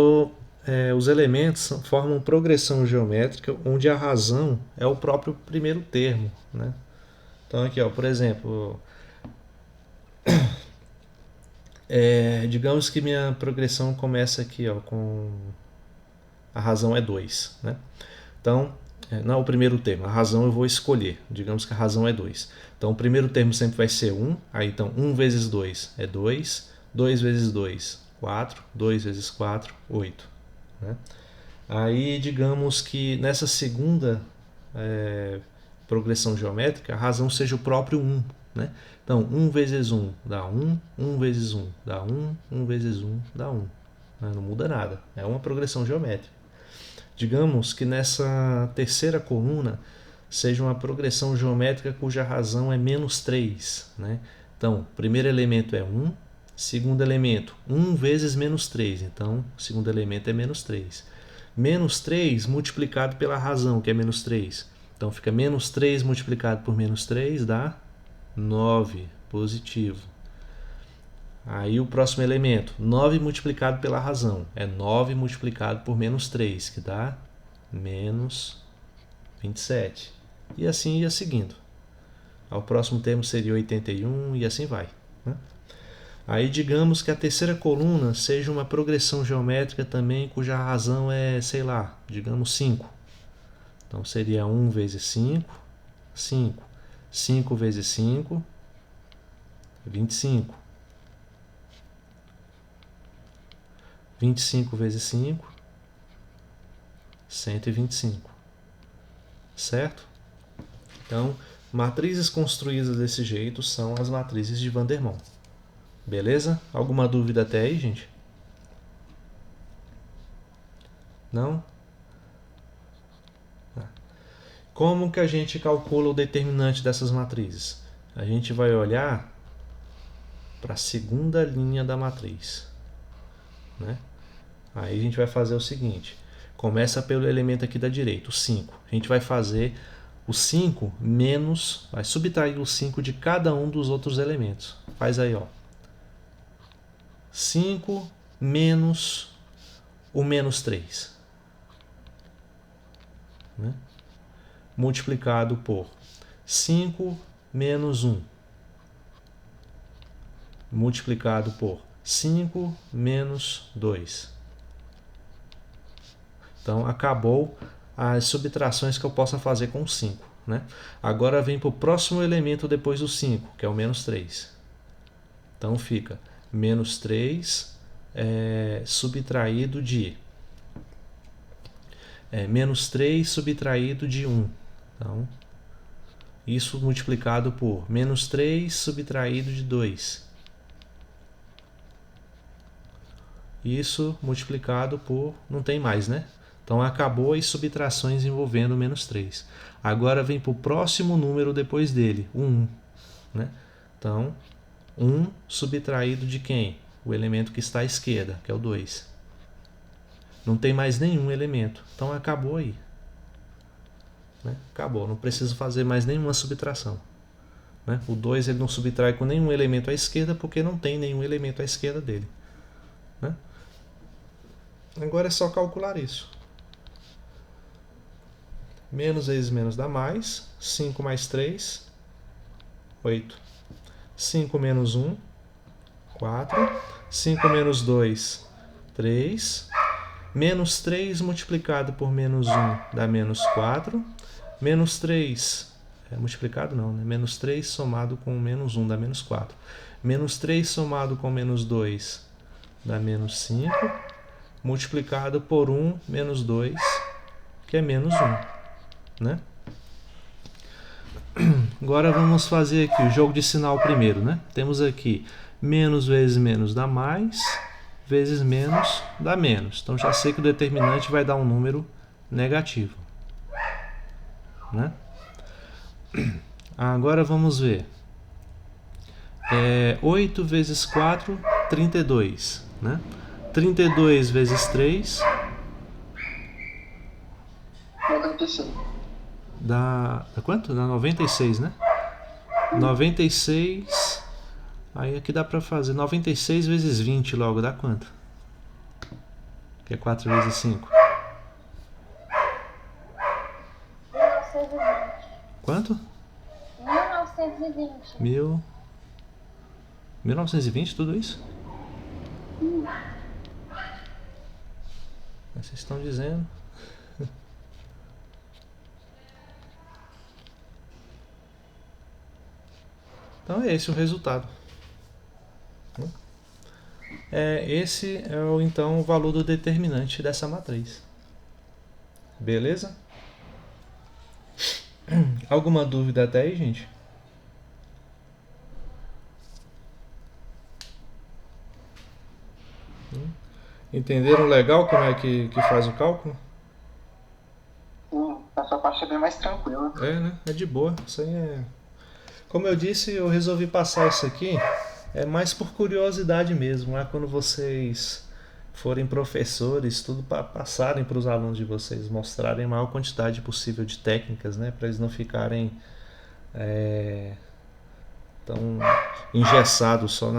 os elementos formam progressão geométrica onde a razão é o próprio primeiro termo, né? Então aqui, ó, por exemplo, digamos que minha progressão começa aqui, ó, com a razão é 2, né? Então, não é o primeiro termo, a razão eu vou escolher. Digamos que a razão é 2. Então, o primeiro termo sempre vai ser 1. Aí, então, 1 vezes 2 é 2. 2 vezes 2, 4. 2 vezes 4, 8. Né? Aí, digamos que nessa segunda progressão geométrica, a razão seja o próprio 1. Né? Então, 1 vezes 1 dá 1. 1 vezes 1 dá 1. 1 vezes 1 dá 1. Não muda nada. É uma progressão geométrica. Digamos que nessa terceira coluna seja uma progressão geométrica cuja razão é menos 3. Né? Então, o primeiro elemento é 1, segundo elemento 1 vezes menos 3. Então, o segundo elemento é menos 3. Menos 3 multiplicado pela razão, que é menos 3. Então, fica menos 3 multiplicado por menos 3 dá 9, positivo. Aí o próximo elemento, 9 multiplicado pela razão, é 9 multiplicado por menos 3, que dá menos 27. E assim ia seguindo. O próximo termo seria 81 e assim vai. Né? Aí digamos que a terceira coluna seja uma progressão geométrica também cuja razão é, sei lá, digamos 5. Então seria 1 vezes 5, 5. 5 vezes 5, 25. 25 vezes 5, 125. Certo? Então, matrizes construídas desse jeito são as matrizes de Vandermonde. Beleza? Alguma dúvida até aí, gente? Não? Como que a gente calcula o determinante dessas matrizes? A gente vai olhar para a segunda linha da matriz. Né? Aí a gente vai fazer o seguinte, começa pelo elemento aqui da direita, o 5. A gente vai fazer o 5 menos, vai subtrair o 5 de cada um dos outros elementos. Faz aí, ó. 5 menos o menos 3. Né? Multiplicado por 5 menos 1. Multiplicado por 5 menos 2. Então, acabou as subtrações que eu possa fazer com 5. Né? Agora vem para o próximo elemento depois do 5, que é o menos 3. Então, fica menos 3 subtraído de... menos 3 subtraído de 1. Então, isso multiplicado por menos 3 subtraído de 2. Isso multiplicado por... não tem mais, né? Então acabou as subtrações envolvendo menos 3. Agora vem para o próximo número depois dele, o 1. Né? Então, 1 subtraído de quem? O elemento que está à esquerda, que é o 2. Não tem mais nenhum elemento. Então acabou aí. Né? Acabou, não preciso fazer mais nenhuma subtração. Né? O 2 ele não subtrai com nenhum elemento à esquerda porque não tem nenhum elemento à esquerda dele. Né? Agora é só calcular isso. Menos vezes menos dá mais. 5 mais 3, 8. 5 menos 1, 4. 5 menos 2, 3. Menos 3 multiplicado por menos 1 dá menos 4. Menos 3, multiplicado não, né? Menos 3 somado com menos 1 dá menos 4. Menos 3 somado com menos 2 dá menos 5. Multiplicado por 1 menos 2, que é menos 1. Né? Agora vamos fazer aqui o jogo de sinal primeiro. Né? Temos aqui menos vezes menos dá mais, vezes menos dá menos. Então já sei que o determinante vai dar um número negativo. Né? Agora vamos ver. 8 vezes 4, 32. Né? 32 vezes 3... 95. Dá quanto? Dá 96, né? 96. Aí aqui dá pra fazer 96 vezes 20 logo, dá quanto? Que é 4 vezes 5. 1920. Quanto? 1920. 1920, tudo isso? Vocês estão dizendo. Então é esse o resultado. Esse é então o valor do determinante dessa matriz. Beleza? Alguma dúvida até aí, gente? Entenderam legal como é que faz o cálculo? Essa parte é bem mais tranquila. Né? É de boa. Isso aí é... Como eu disse, eu resolvi passar isso aqui mais por curiosidade mesmo. Quando vocês forem professores, tudo para passarem para os alunos de vocês, mostrarem a maior quantidade possível de técnicas, né? Para eles não ficarem tão engessados só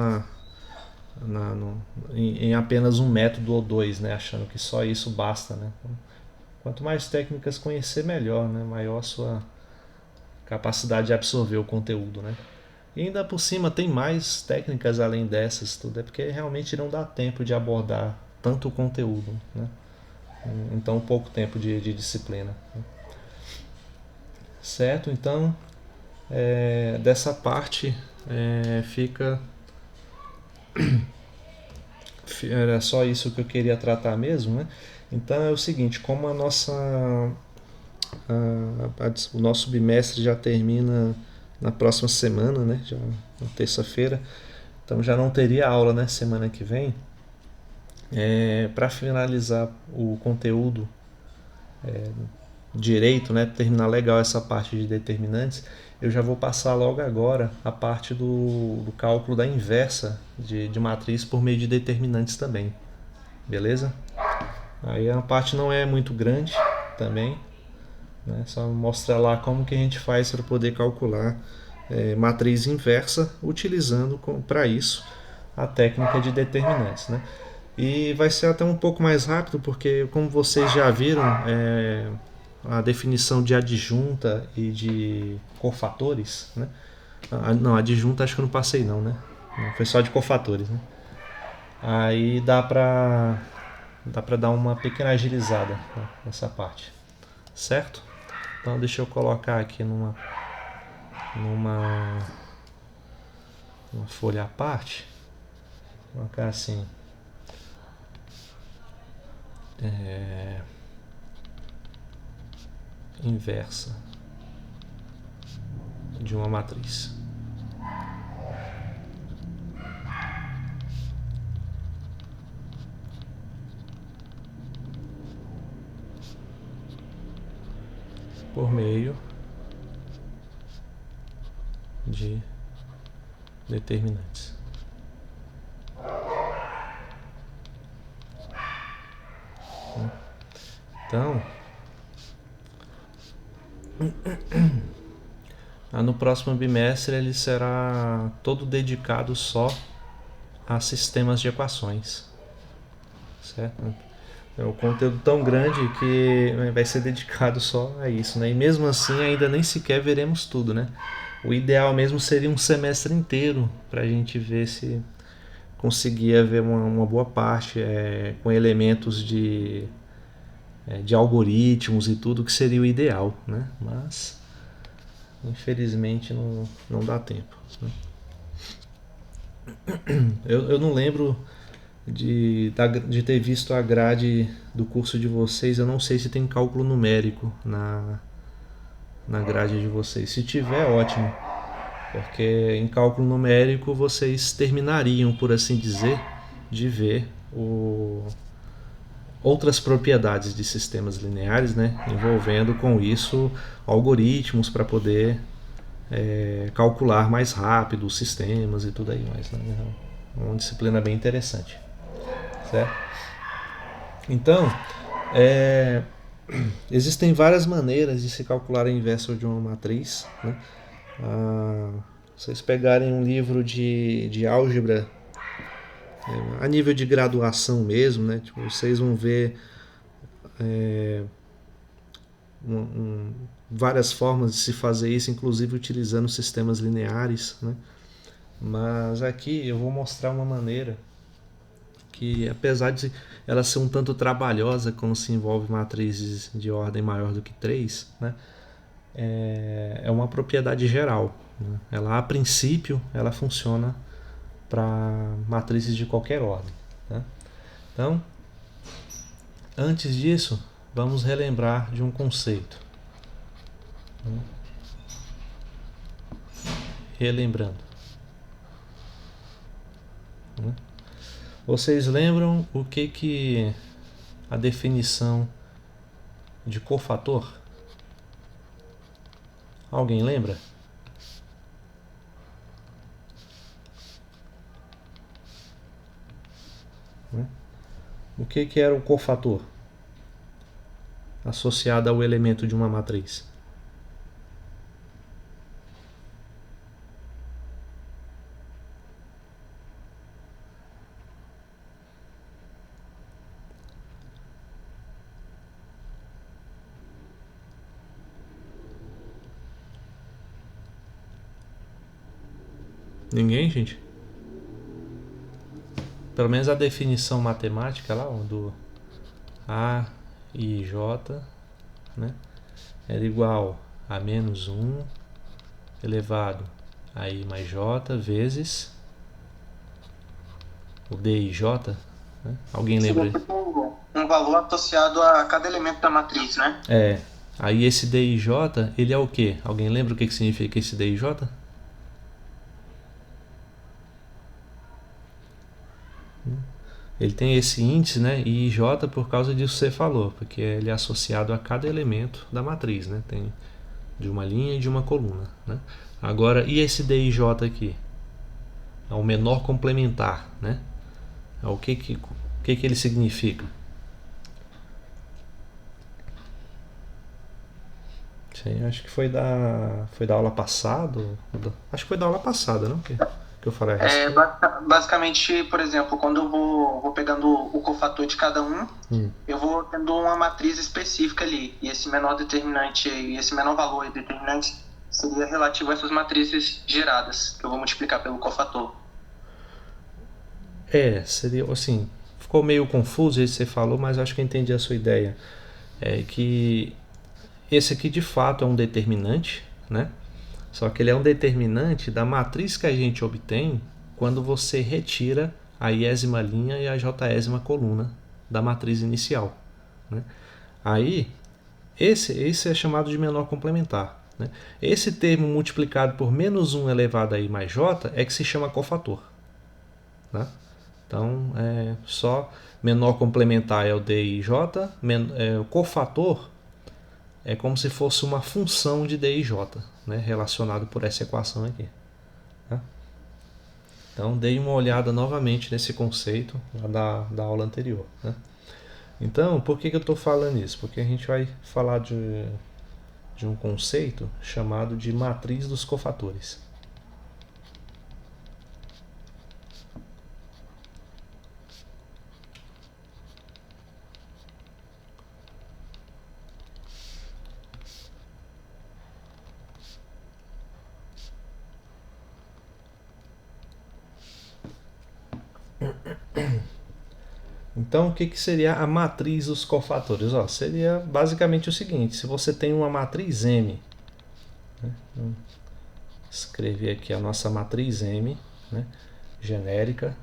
em apenas um método ou dois, né? Achando que só isso basta, né? Então, quanto mais técnicas conhecer, melhor, né? Maior a sua capacidade de absorver o conteúdo, né? E ainda por cima tem mais técnicas além dessas, tudo é porque realmente não dá tempo de abordar tanto o conteúdo, né? Em tão pouco tempo de disciplina, né? Certo? Então dessa parte fica... Era só isso que eu queria tratar mesmo, né? Então é o seguinte, como o nosso bimestre já termina na próxima semana, né? Já na terça-feira, então já não teria aula, né? Semana que vem. Para finalizar o conteúdo direito, né? Terminar legal essa parte de determinantes, eu já vou passar logo agora a parte do cálculo da inversa de matriz por meio de determinantes também. Beleza? Aí a parte não é muito grande também, né? Só mostrar lá como que a gente faz para poder calcular matriz inversa utilizando para isso a técnica de determinantes, né? E vai ser até um pouco mais rápido porque, como vocês já viram, a definição de adjunta e de cofatores, né? Não, adjunta acho que eu não passei não, né? Foi só de cofatores, né? Aí dá pra dar uma pequena agilizada, né, nessa parte, certo? Então deixa eu colocar aqui numa folha à parte, vou colocar assim, inversa de uma matriz. Por meio de determinantes. Então, no próximo bimestre ele será todo dedicado só a sistemas de equações, certo? É um conteúdo tão grande que vai ser dedicado só a isso, né? E mesmo assim ainda nem sequer veremos tudo, né? O ideal mesmo seria um semestre inteiro para a gente ver se conseguia ver uma boa parte com elementos de algoritmos e tudo, que seria o ideal, né? Mas infelizmente não dá tempo, né? Eu não lembro de ter visto a grade do curso de vocês. Eu não sei se tem cálculo numérico na grade de vocês. Se tiver, ótimo, porque em cálculo numérico vocês terminariam, por assim dizer, de ver outras propriedades de sistemas lineares, né, envolvendo com isso algoritmos para poder calcular mais rápido os sistemas e tudo aí mais, né? É uma disciplina bem interessante, certo? Então, Existem várias maneiras de se calcular a inversa de uma matriz, né? Vocês pegarem um livro de álgebra a nível de graduação mesmo, né? Tipo, vocês vão ver várias formas de se fazer isso, inclusive utilizando sistemas lineares, né? Mas aqui eu vou mostrar uma maneira que, apesar de ela ser um tanto trabalhosa quando se envolve matrizes de ordem maior do que 3, né? É uma propriedade geral, né? Ela, a princípio, ela funciona para matrizes de qualquer ordem, né? Então, antes disso, vamos relembrar de um conceito. Relembrando. Vocês lembram o que a definição de cofator? Alguém lembra? O que era o cofator associado ao elemento de uma matriz? Ninguém, gente? Pelo menos a definição matemática lá, do A e J, né, era igual a menos 1 elevado a I mais J vezes o D e J, né? Alguém lembra? Um valor associado a cada elemento da matriz, né? Aí esse D e J, ele é o quê? Alguém lembra o que significa esse D e J? Ele tem esse índice, né, IJ, por causa disso que você falou, porque ele é associado a cada elemento da matriz, né? Tem de uma linha e de uma coluna, né? Agora, e esse DIJ aqui? É o menor complementar, né? O que ele significa? Sim, acho que foi da aula passada. Acho que foi da aula passada, não? Que eu falei. Basicamente, por exemplo, quando eu vou pegando o cofator de cada um, eu vou tendo uma matriz específica ali. E esse menor determinante e esse menor valor determinante seria relativo a essas matrizes geradas, que eu vou multiplicar pelo cofator. Seria assim, ficou meio confuso isso que você falou, mas acho que eu entendi a sua ideia. É que esse aqui de fato é um determinante, né? Só que ele é um determinante da matriz que a gente obtém quando você retira a iésima linha e a jésima coluna da matriz inicial, né? Aí, esse é chamado de menor complementar, né? Esse termo multiplicado por menos 1 elevado a I mais J é que se chama cofator, né? Então, só menor complementar é o D e J, o cofator é como se fosse uma função de D e J, né, relacionado por essa equação aqui. Tá? Então, dei uma olhada novamente nesse conceito da aula anterior. Né? Então, por que eu estou falando isso? Porque a gente vai falar de um conceito chamado de matriz dos cofatores. Então, o que seria a matriz dos cofatores? Seria basicamente o seguinte: se você tem uma matriz M, né, escrever aqui a nossa matriz M, né, genérica.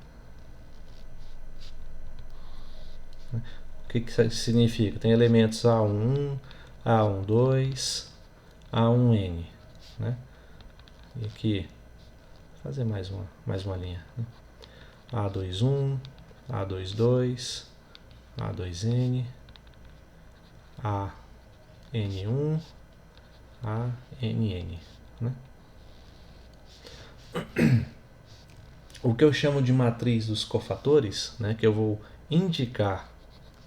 O que significa? Tem elementos A1, A12, A1N, né? E aqui, fazer mais uma linha, né? A21, A22, A2N, AN1, ANN, né? O que eu chamo de matriz dos cofatores, né, que eu vou indicar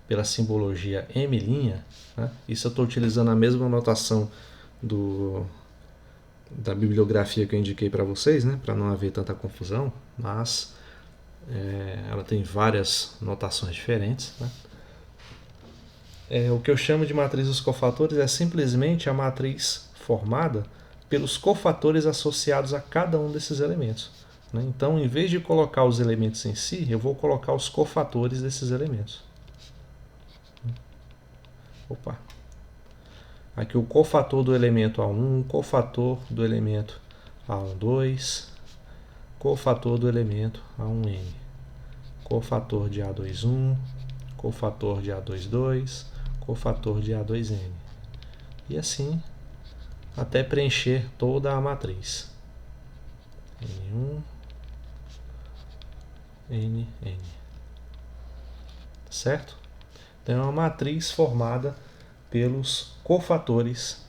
pela simbologia M', né? Isso eu estou utilizando a mesma notação da bibliografia que eu indiquei para vocês, né? Para não haver tanta confusão, mas ela tem várias notações diferentes, né? O que eu chamo de matriz dos cofatores é simplesmente a matriz formada pelos cofatores associados a cada um desses elementos, né? Então, em vez de colocar os elementos em si, eu vou colocar os cofatores desses elementos. Opa! Aqui o cofator do elemento A1, cofator do elemento A12, cofator do elemento A1N, cofator de A21, cofator de A22, cofator de A2N. E assim até preencher toda a matriz. N1, NN. Certo? Então é uma matriz formada pelos cofatores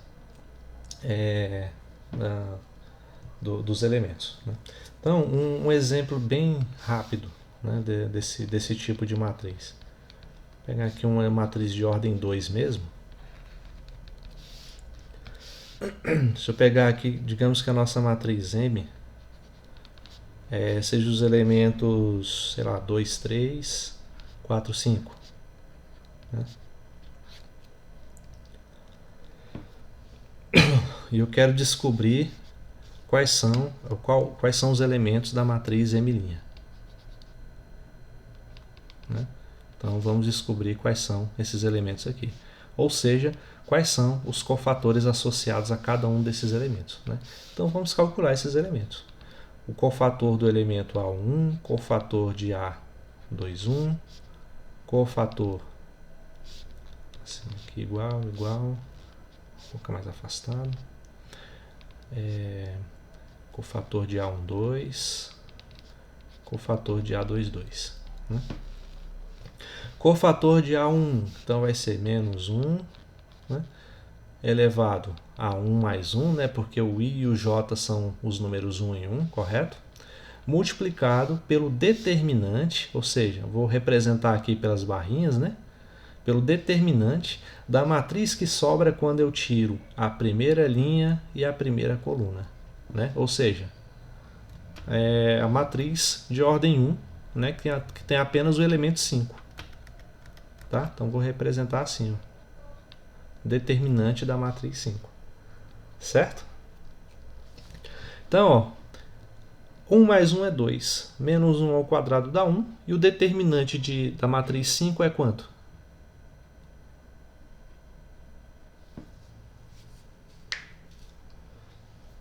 dos elementos, né? Então, um exemplo bem rápido, né, desse tipo de matriz. Vou pegar aqui uma matriz de ordem 2 mesmo. Se eu pegar aqui, digamos que a nossa matriz M seja os elementos, sei lá, 2, 3, 4, 5. Né? E eu quero descobrir quais são os elementos da matriz M'. Né? Então vamos descobrir quais são esses elementos aqui. Ou seja, quais são os cofatores associados a cada um desses elementos. Né? Então vamos calcular esses elementos. O cofator do elemento A1, cofator de A21, cofator assim, aqui igual, vou colocar mais afastado. Cofator de A12, cofator de A22. Né? Cofator de A1, então vai ser menos 1, né? Elevado a 1 mais 1, né? Porque o I e o J são os números 1 e 1, correto? Multiplicado pelo determinante, ou seja, vou representar aqui pelas barrinhas, né? Pelo determinante da matriz que sobra quando eu tiro a primeira linha e a primeira coluna, né? Ou seja, a matriz de ordem 1, né? Que tem apenas o elemento 5. Tá? Então vou representar assim, ó. Determinante da matriz 5. Certo? Então, ó, 1 mais 1 é 2. Menos 1 ao quadrado dá 1. E o determinante da matriz 5 é quanto?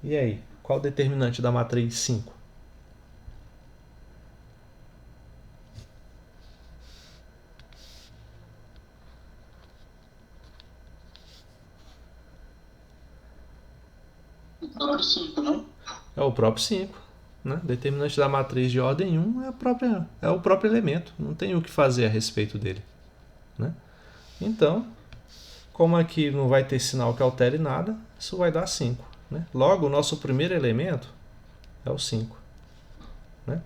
E aí? Qual o determinante da matriz 5? O próprio 5, não? É o próprio 5. Né? Determinante da matriz de ordem 1 é o próprio elemento. Não tem o que fazer a respeito dele. Né? Então, como aqui não vai ter sinal que altere nada, isso vai dar 5. Né? Logo, o nosso primeiro elemento é o 5. Né?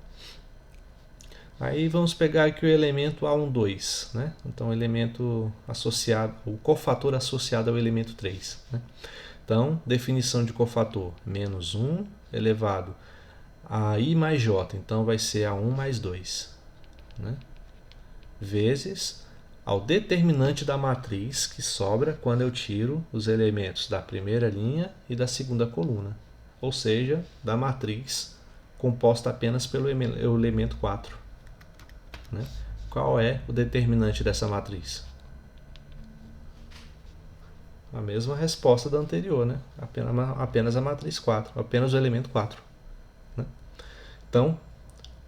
Aí vamos pegar aqui o elemento A12. Né? Então, o elemento associado, o cofator associado ao elemento 3. Né? Então, definição de cofator, menos 1 elevado a I mais J. Então, vai ser A1 mais 2. Né? Vezes ao determinante da matriz que sobra quando eu tiro os elementos da primeira linha e da segunda coluna. Ou seja, da matriz composta apenas pelo elemento 4. Né? Qual é o determinante dessa matriz? A mesma resposta da anterior, né? Apenas a matriz 4, apenas o elemento 4. Né? Então,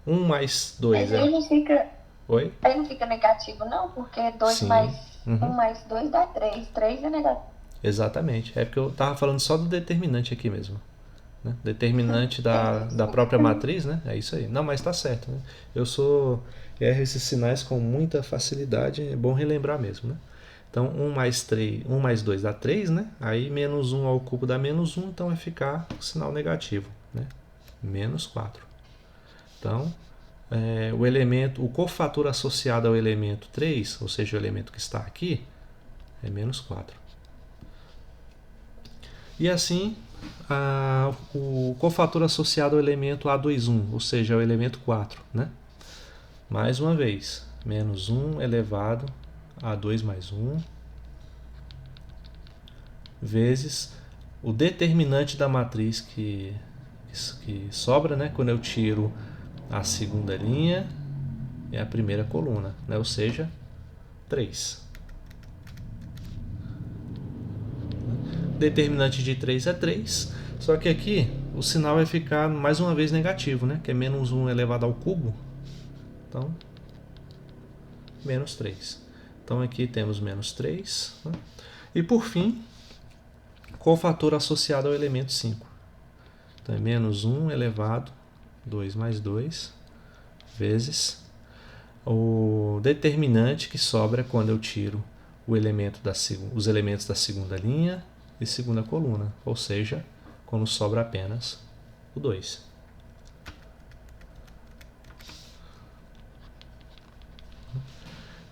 1 mais 2 Aí não fica, Oi? aí não fica negativo, não, porque 2 Sim. mais Uhum. 1 mais 2 dá 3. 3 é negativo. Exatamente. É porque eu estava falando só do determinante aqui mesmo. Né? Determinante da própria matriz, né? É isso aí. Não, mas está certo. Né? Eu erro esses sinais com muita facilidade, é bom relembrar mesmo, né? Então, 1 mais 2 dá 3, né? Aí, menos 1 ao cubo dá menos 1, então vai ficar o sinal negativo, né? Menos 4. Então, o cofator associado ao elemento 3, ou seja, o elemento que está aqui, é menos 4. E assim, o cofator associado ao elemento A21, ou seja, ao elemento 4, né? Mais uma vez, menos 1 elevado a 2 mais 1, vezes o determinante da matriz que sobra, né? Quando eu tiro a segunda linha e a primeira coluna, né? Ou seja, 3. Determinante de 3 é 3, só que aqui o sinal vai ficar mais uma vez negativo, né? Que é menos 1 elevado ao cubo. Então, menos 3. Então aqui temos menos 3. Né? E por fim, cofator associado ao elemento 5. Então é menos 1 elevado a 2 mais 2, vezes o determinante que sobra quando eu tiro os elementos da segunda linha e segunda coluna, ou seja, quando sobra apenas o 2.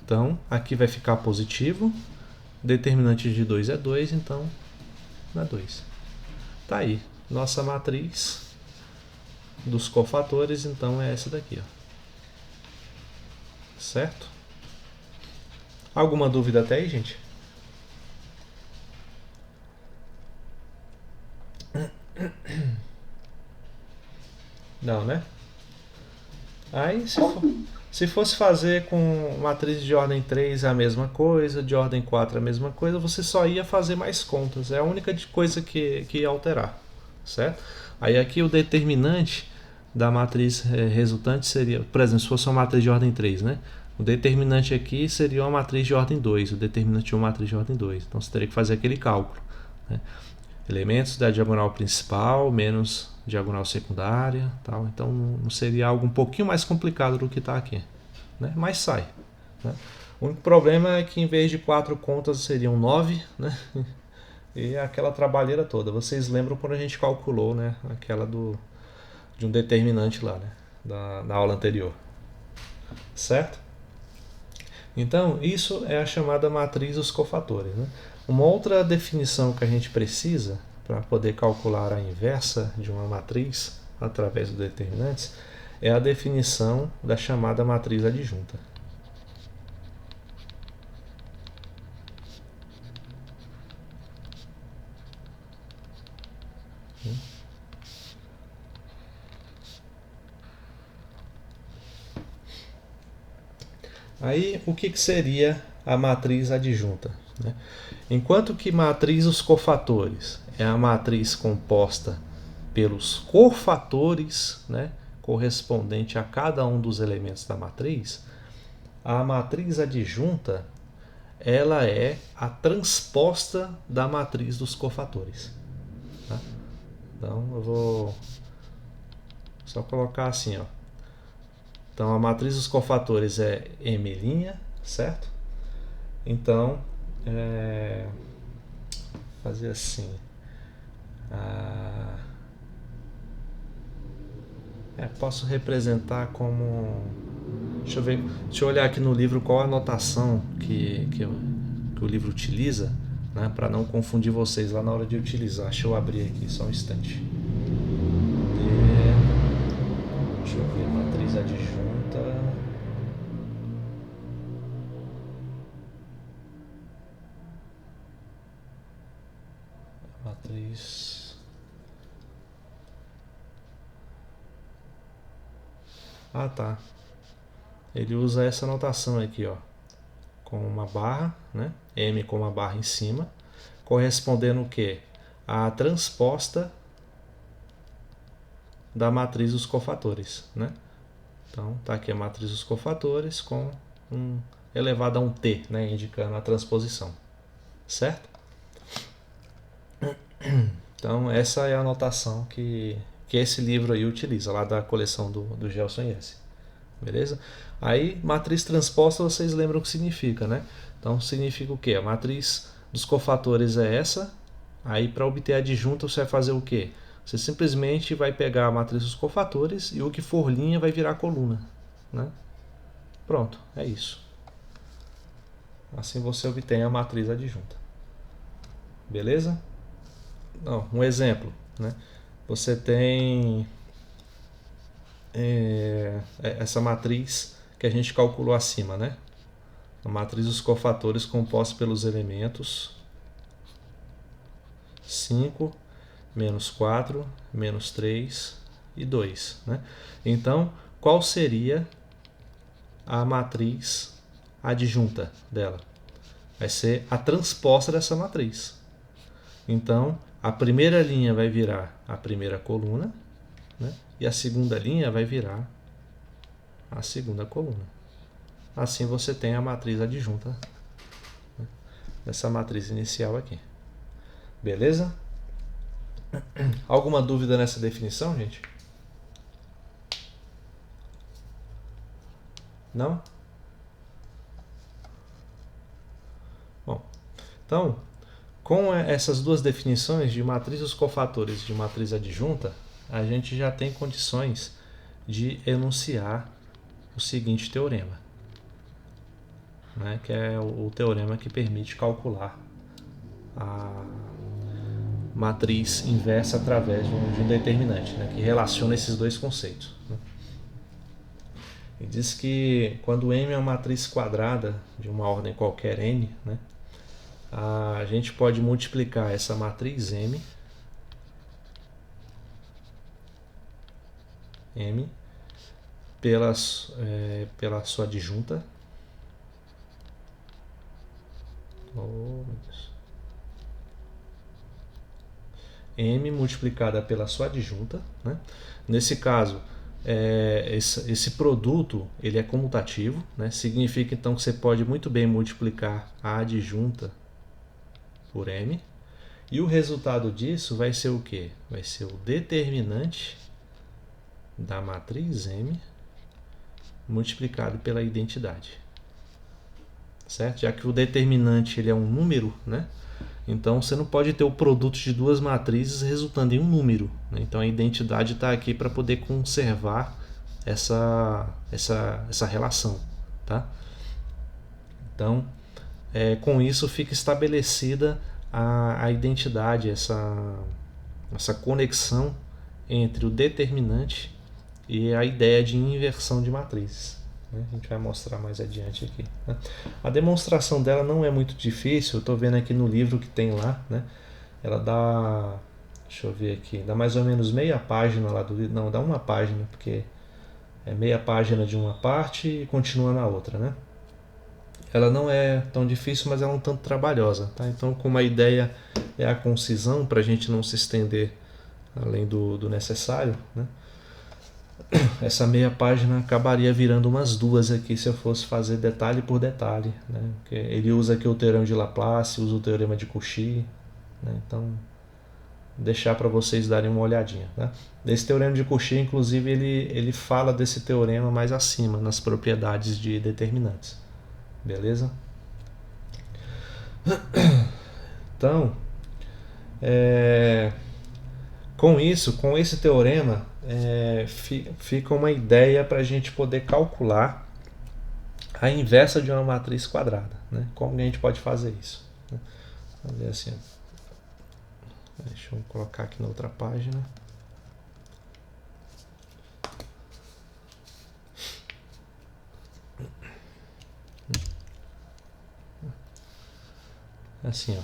Então, aqui vai ficar positivo, determinante de 2 é 2, então dá 2. Tá aí, nossa matriz dos cofatores, então é essa daqui, ó. Certo? Alguma dúvida até aí, gente? Não, né? Aí, se fosse fazer com matriz de ordem 3 a mesma coisa, de ordem 4 a mesma coisa, você só ia fazer mais contas. É a única coisa que ia alterar, certo? Aí aqui o determinante da matriz resultante seria, por exemplo, se fosse uma matriz de ordem 3, né? O determinante aqui seria uma matriz de ordem 2, o determinante de uma matriz de ordem 2. Então você teria que fazer aquele cálculo, né? Elementos da diagonal principal menos diagonal secundária, tal. Então não seria algo um pouquinho mais complicado do que está aqui, né? Mas sai, né? O único problema é que em vez de 4 contas seriam 9, né? E aquela trabalheira toda. Vocês lembram quando a gente calculou, né? Aquela de um determinante lá, né? Da aula anterior, certo? Então isso é a chamada matriz dos cofatores, né? Uma outra definição que a gente precisa para poder calcular a inversa de uma matriz através dos determinantes é a definição da chamada matriz adjunta. Aí, o que seria a matriz adjunta, né? Enquanto que matriz dos cofatores é a matriz composta pelos cofatores, né, correspondente a cada um dos elementos da matriz, a matriz adjunta ela é a transposta da matriz dos cofatores, tá? Então eu vou só colocar assim, ó. Então a matriz dos cofatores é M', certo? Então fazer assim. Posso representar como. Deixa eu ver. Deixa eu olhar aqui no livro qual a notação que o livro utiliza, né, para não confundir vocês lá na hora de utilizar. Deixa eu abrir aqui só um instante. Deixa eu ver, matriz adjunta. Matriz. Ah, tá. Ele usa essa notação aqui, ó, com uma barra, né? M com uma barra em cima, correspondendo o quê? A transposta da matriz dos cofatores, né? Então, tá aqui a matriz dos cofatores com um elevado a um T, né? Indicando a transposição, certo? Então, essa é a notação que esse livro aí utiliza, lá da coleção do Gelson S. Beleza? Aí, matriz transposta, vocês lembram o que significa, né? Então, significa o quê? A matriz dos cofatores é essa. Aí, para obter a adjunta, você vai fazer o quê? Você simplesmente vai pegar a matriz dos cofatores e o que for linha vai virar coluna, né? Pronto, é isso. Assim você obtém a matriz adjunta. Beleza? Não, um exemplo, né? Você tem essa matriz que a gente calculou acima, né? A matriz dos cofatores composta pelos elementos 5, menos 4, menos 3 e 2, né? Então, qual seria a matriz adjunta dela? Vai ser a transposta dessa matriz. Então, a primeira linha vai virar a primeira coluna, né? E a segunda linha vai virar a segunda coluna. Assim você tem a matriz adjunta, né, dessa matriz inicial aqui. Beleza? Alguma dúvida nessa definição, gente? Não? Bom, então, com essas duas definições de matriz dos cofatores e de matriz adjunta, a gente já tem condições de enunciar o seguinte teorema, né, que é o teorema que permite calcular a matriz inversa através de um determinante, né, que relaciona esses dois conceitos, né. E diz que quando M é uma matriz quadrada de uma ordem qualquer n, né, a gente pode multiplicar essa matriz M pela sua adjunta. M multiplicada pela sua adjunta, né? Nesse caso, esse produto ele é comutativo, né? Significa então que você pode muito bem multiplicar a adjunta por M, e o resultado disso vai ser o quê? Vai ser o determinante da matriz M multiplicado pela identidade, certo? Já que o determinante ele é um número, né? Então você não pode ter o produto de duas matrizes resultando em um número, né? Então a identidade está aqui para poder conservar essa relação, tá? Então, com isso fica estabelecida a identidade, essa conexão entre o determinante e a ideia de inversão de matrizes, né? A gente vai mostrar mais adiante aqui, né? A demonstração dela não é muito difícil, eu estou vendo aqui no livro que tem lá, né? Ela dá, deixa eu ver aqui, dá mais ou menos meia página lá do livro, não, dá uma página, porque é meia página de uma parte e continua na outra, né? Ela não é tão difícil, mas ela é um tanto trabalhosa, tá? Então, como a ideia é a concisão, para a gente não se estender além do necessário, né? Essa meia página acabaria virando umas duas aqui se eu fosse fazer detalhe por detalhe, né? Porque ele usa aqui o teorema de Laplace, usa o teorema de Cauchy, né? Então, deixar para vocês darem uma olhadinha, né? Esse teorema de Cauchy, inclusive, ele fala desse teorema mais acima, nas propriedades de determinantes. Beleza? Então, com esse teorema, fica uma ideia para a gente poder calcular a inversa de uma matriz quadrada, né? Como a gente pode fazer isso, né? Vamos ver assim. Deixa eu colocar aqui na outra página. Assim, ó.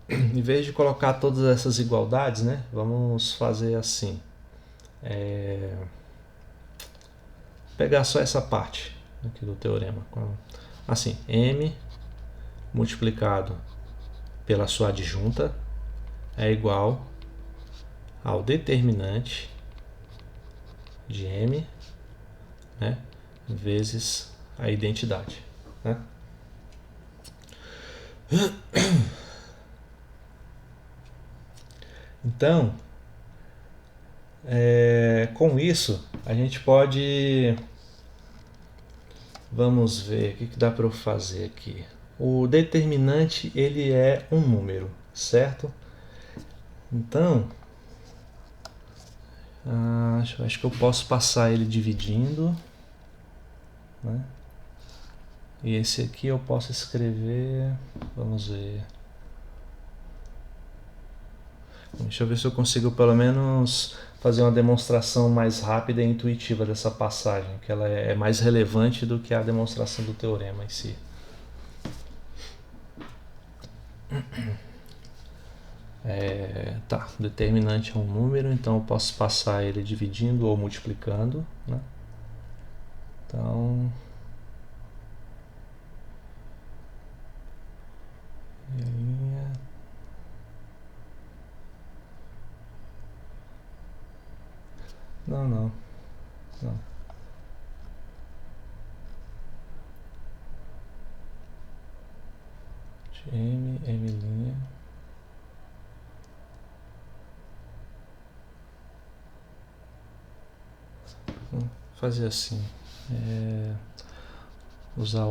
Em vez de colocar todas essas igualdades, né, vamos fazer assim. Pegar só essa parte aqui do teorema. Assim, M multiplicado pela sua adjunta é igual ao determinante de M, né, vezes a identidade, né? Então, com isso, a gente pode... Vamos ver o que dá para eu fazer aqui. O determinante ele é um número, certo? Então, Acho que eu posso passar ele dividindo, né? E esse aqui eu posso escrever, vamos ver, deixa eu ver se eu consigo pelo menos fazer uma demonstração mais rápida e intuitiva dessa passagem, que ela é mais relevante do que a demonstração do teorema em si. Tá, determinante é um número, então eu posso passar ele dividindo ou multiplicando, né? Então, linha. Não. M linha. Vou fazer assim. Usar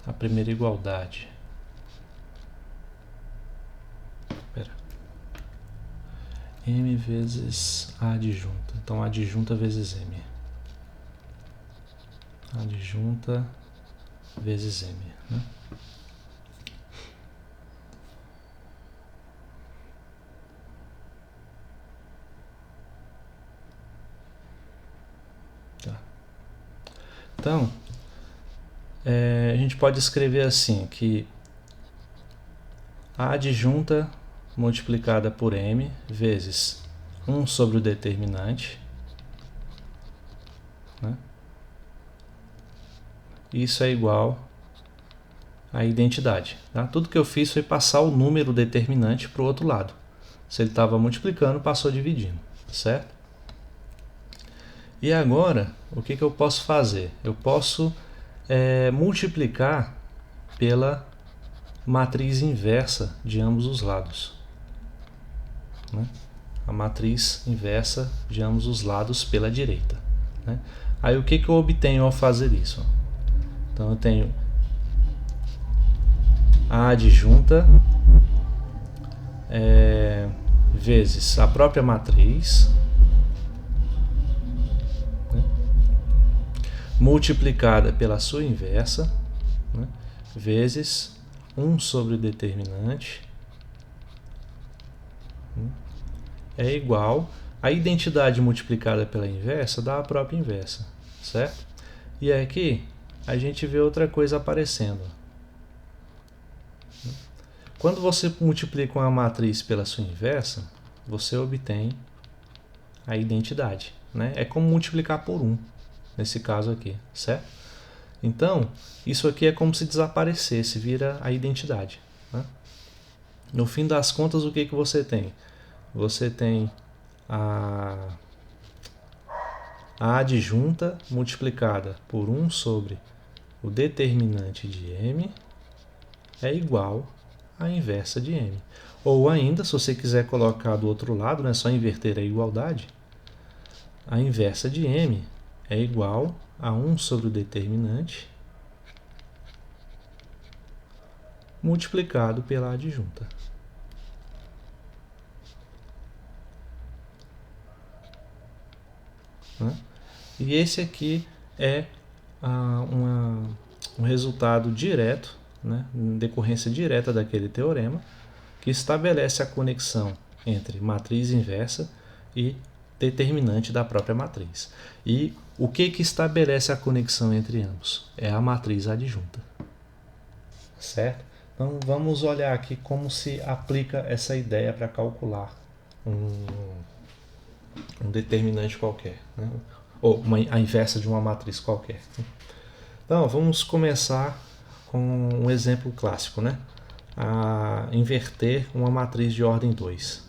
a primeira igualdade. M vezes a adjunta. Então, adjunta vezes M. Adjunta vezes M, né? Tá. Então, a gente pode escrever assim, que a adjunta multiplicada por M vezes 1 sobre o determinante, né? Isso é igual à identidade, tá? Tudo que eu fiz foi passar o número determinante para o outro lado. Se ele estava multiplicando, passou dividindo, certo? E agora, o que eu posso fazer? Eu posso multiplicar pela matriz inversa de ambos os lados, né? A matriz inversa de ambos os lados pela direita, né? Aí o que eu obtenho ao fazer isso? Então eu tenho a adjunta vezes a própria matriz, né, multiplicada pela sua inversa, né, vezes 1 sobre o determinante, né, é igual a identidade multiplicada pela inversa dá a própria inversa, certo? E aqui a gente vê outra coisa aparecendo. Quando você multiplica uma matriz pela sua inversa, você obtém a identidade, né? É como multiplicar por 1, nesse caso aqui, certo? Então, isso aqui é como se desaparecesse, vira a identidade, né? No fim das contas, o que você tem? Você tem a adjunta multiplicada por 1 sobre o determinante de M é igual à inversa de M. Ou ainda, se você quiser colocar do outro lado, né, só inverter a igualdade, a inversa de M é igual a 1 sobre o determinante multiplicado pela adjunta. Né? E esse aqui é um resultado direto, né, decorrência direta daquele teorema, que estabelece a conexão entre matriz inversa e determinante da própria matriz. E o que estabelece a conexão entre ambos? É a matriz adjunta. Certo? Então vamos olhar aqui como se aplica essa ideia para calcular um determinante qualquer, né? Ou a inversa de uma matriz qualquer. Então vamos começar com um exemplo clássico, né? A inverter uma matriz de ordem 2.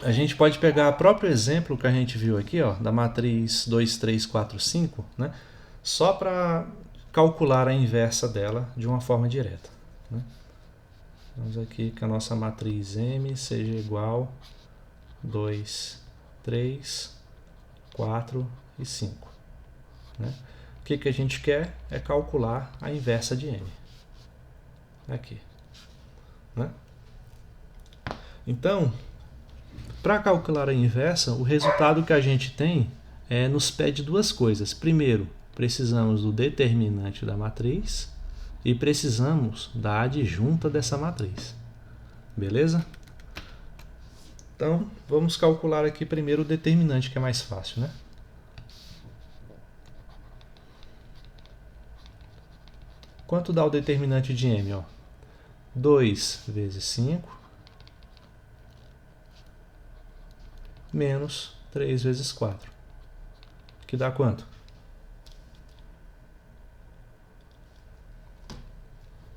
A gente pode pegar o próprio exemplo que a gente viu aqui, ó, da matriz 2, 3, 4, 5, né? Só para calcular a inversa dela de uma forma direta, né? Vamos aqui que a nossa matriz M seja igual 2, 3, 4 e 5. Né? O que a gente quer é calcular a inversa de M. Aqui. Né? Então, para calcular a inversa, o resultado que a gente tem nos pede duas coisas. Primeiro, precisamos do determinante da matriz e precisamos da adjunta dessa matriz. Beleza? Então, vamos calcular aqui primeiro o determinante, que é mais fácil, né? Quanto dá o determinante de M? Ó? 2 vezes 5 menos 3 vezes 4. Que dá quanto?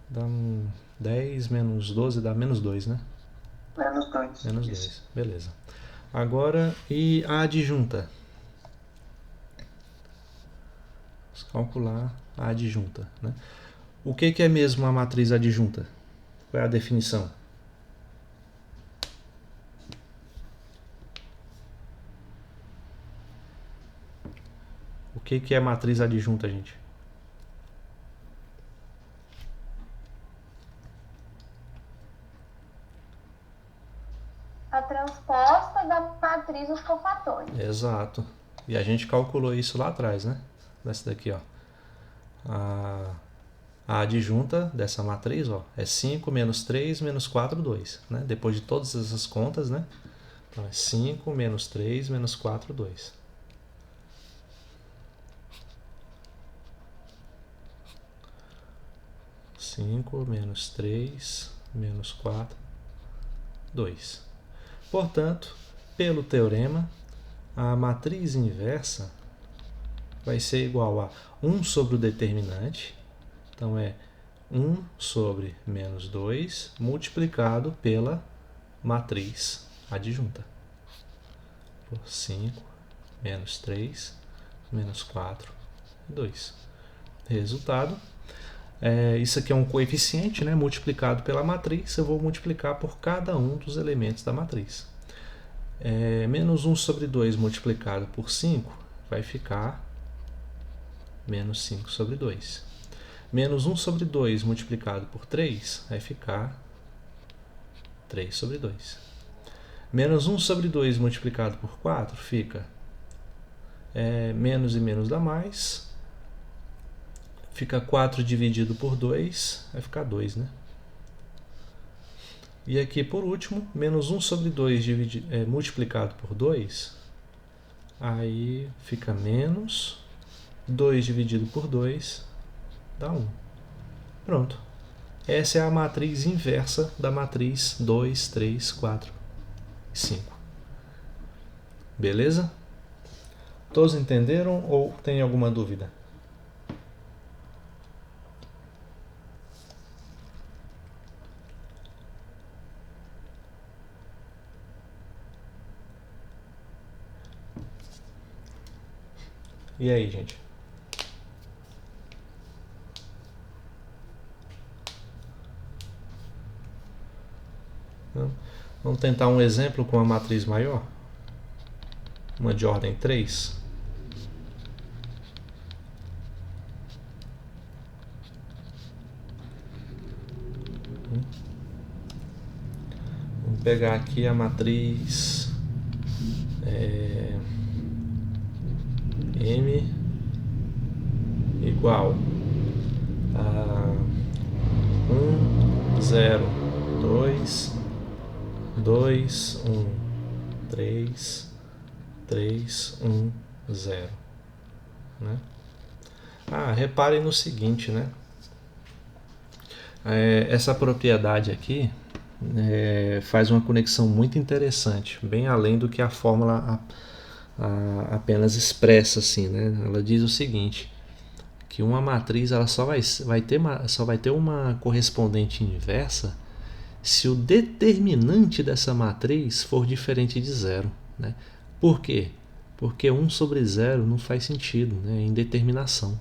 Dá 10 menos 12, dá menos 2, né? Menos 2. Menos 2, beleza. Agora, e a adjunta? Vamos calcular a adjunta, né? O que é mesmo a matriz adjunta? Qual é a definição? O que é matriz adjunta, gente? A transposta da matriz dos cofatores. Exato. E a gente calculou isso lá atrás, né? Dessa daqui, ó. A adjunta dessa matriz, ó, é 5 menos 3 menos 4, 2. Né? Depois de todas essas contas, né? Então é 5 menos 3 menos 4, 2. Cinco menos 3 menos 4, 2. Portanto, pelo teorema, a matriz inversa vai ser igual a 1 sobre o determinante. Então é 1 sobre menos 2 multiplicado pela matriz adjunta. Por 5 menos 3 menos 4, 2. Resultado. Isso aqui é um coeficiente, né, multiplicado pela matriz. Eu vou multiplicar por cada um dos elementos da matriz. Menos 1 sobre 2 multiplicado por 5 vai ficar menos 5 sobre 2. Menos 1 sobre 2 multiplicado por 3 vai ficar 3 sobre 2. Menos 1 sobre 2 multiplicado por 4 fica menos e menos dá mais. Fica 4 dividido por 2, vai ficar 2, né? E aqui, por último, menos 1 sobre 2 multiplicado por 2, aí fica menos 2 dividido por 2, dá 1. Pronto. Essa é a matriz inversa da matriz 2, 3, 4 e 5. Beleza? Todos entenderam ou tem alguma dúvida? E aí, gente? Vamos tentar um exemplo com a matriz maior? Uma de ordem 3. Vamos pegar aqui a matriz M igual a 1, 0, 2, 2, 1, 3, 3, 1, 0. Né? Reparem no seguinte, né? Essa propriedade aqui faz uma conexão muito interessante, bem além do que a fórmula apenas expressa, assim, né? Ela diz o seguinte, que uma matriz ela só vai ter uma correspondente inversa se o determinante dessa matriz for diferente de zero, né? Por quê? Porque 1 sobre 0 não faz sentido, né? É indeterminação,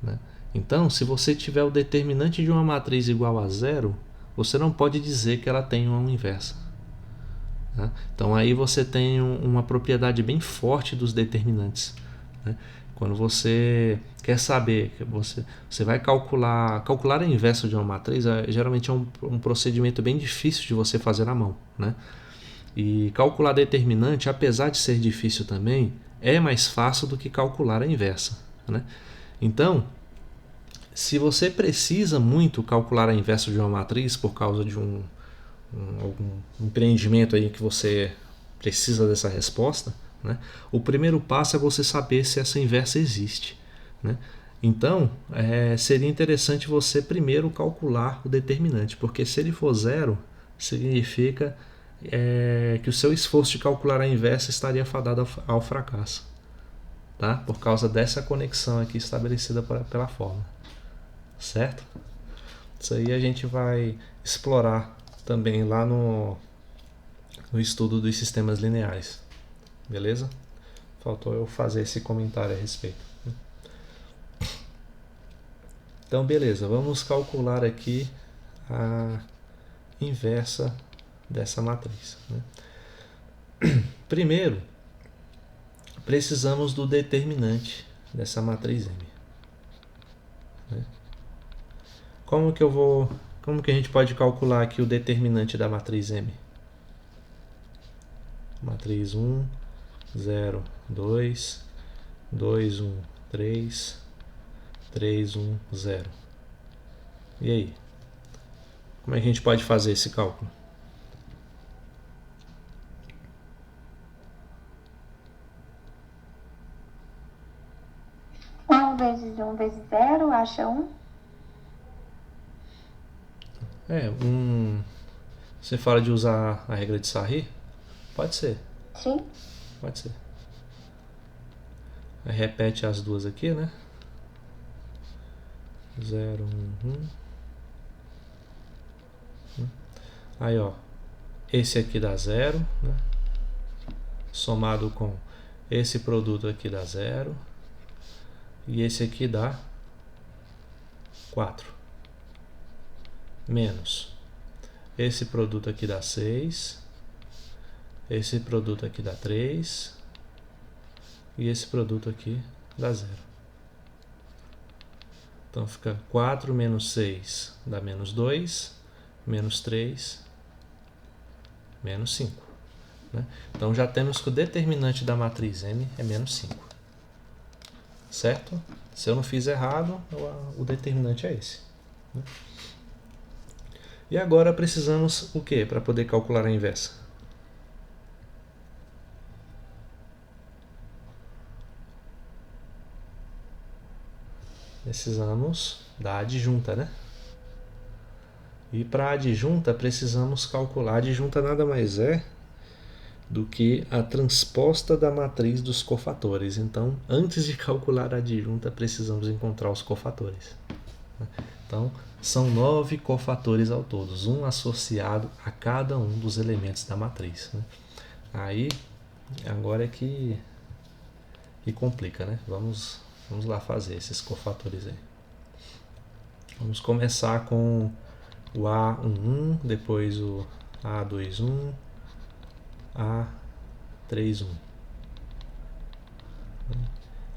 né? Então, se você tiver o determinante de uma matriz igual a zero, você não pode dizer que ela tem uma inversa. Então aí você tem uma propriedade bem forte dos determinantes, né? Quando você quer saber, que você vai calcular a inversa de uma matriz, geralmente é um procedimento bem difícil de você fazer na mão, né? E calcular determinante, apesar de ser difícil também, é mais fácil do que calcular a inversa, né? Então, se você precisa muito calcular a inversa de uma matriz por causa de algum empreendimento aí que você precisa dessa resposta, né? O primeiro passo é você saber se essa inversa existe, né? Então, seria interessante você primeiro calcular o determinante, porque se ele for zero, significa que o seu esforço de calcular a inversa estaria fadado ao fracasso, tá? Por causa dessa conexão aqui estabelecida pela fórmula, certo? Isso aí a gente vai explorar também lá no estudo dos sistemas lineares, beleza? Faltou eu fazer esse comentário a respeito. Então, beleza, vamos calcular aqui a inversa dessa matriz, né? Primeiro, precisamos do determinante dessa matriz M, né? Como que a gente pode calcular aqui o determinante da matriz M? Matriz 1, 0, 2, 2, 1, 3, 3, 1, 0. E aí? Como é que a gente pode fazer esse cálculo? Vezes 1 vezes 0, acha 1? Você fala de usar a regra de Sarri? Pode ser. Sim. Pode ser. Aí repete as duas aqui, né? 0, 1, 1. Aí, ó. Esse aqui dá 0, né? Somado com esse produto aqui dá 0. E esse aqui dá 4. Menos. Esse produto aqui dá 6. Esse produto aqui dá 3. E esse produto aqui dá 0. Então fica 4 menos 6 dá menos 2. Menos 3. Menos 5. Né? Então já temos que o determinante da matriz M é menos 5. Certo? Se eu não fiz errado, o determinante é esse, né? E agora precisamos o que para poder calcular a inversa? Precisamos da adjunta, né? E para a adjunta precisamos calcular. A adjunta nada mais é do que a transposta da matriz dos cofatores. Então, antes de calcular a adjunta, precisamos encontrar os cofatores. Então, são 9 cofatores ao todo, um associado a cada um dos elementos da matriz, né? Aí, agora é que complica, né? Vamos lá fazer esses cofatores aí. Vamos começar com o A11, depois o A21, A31.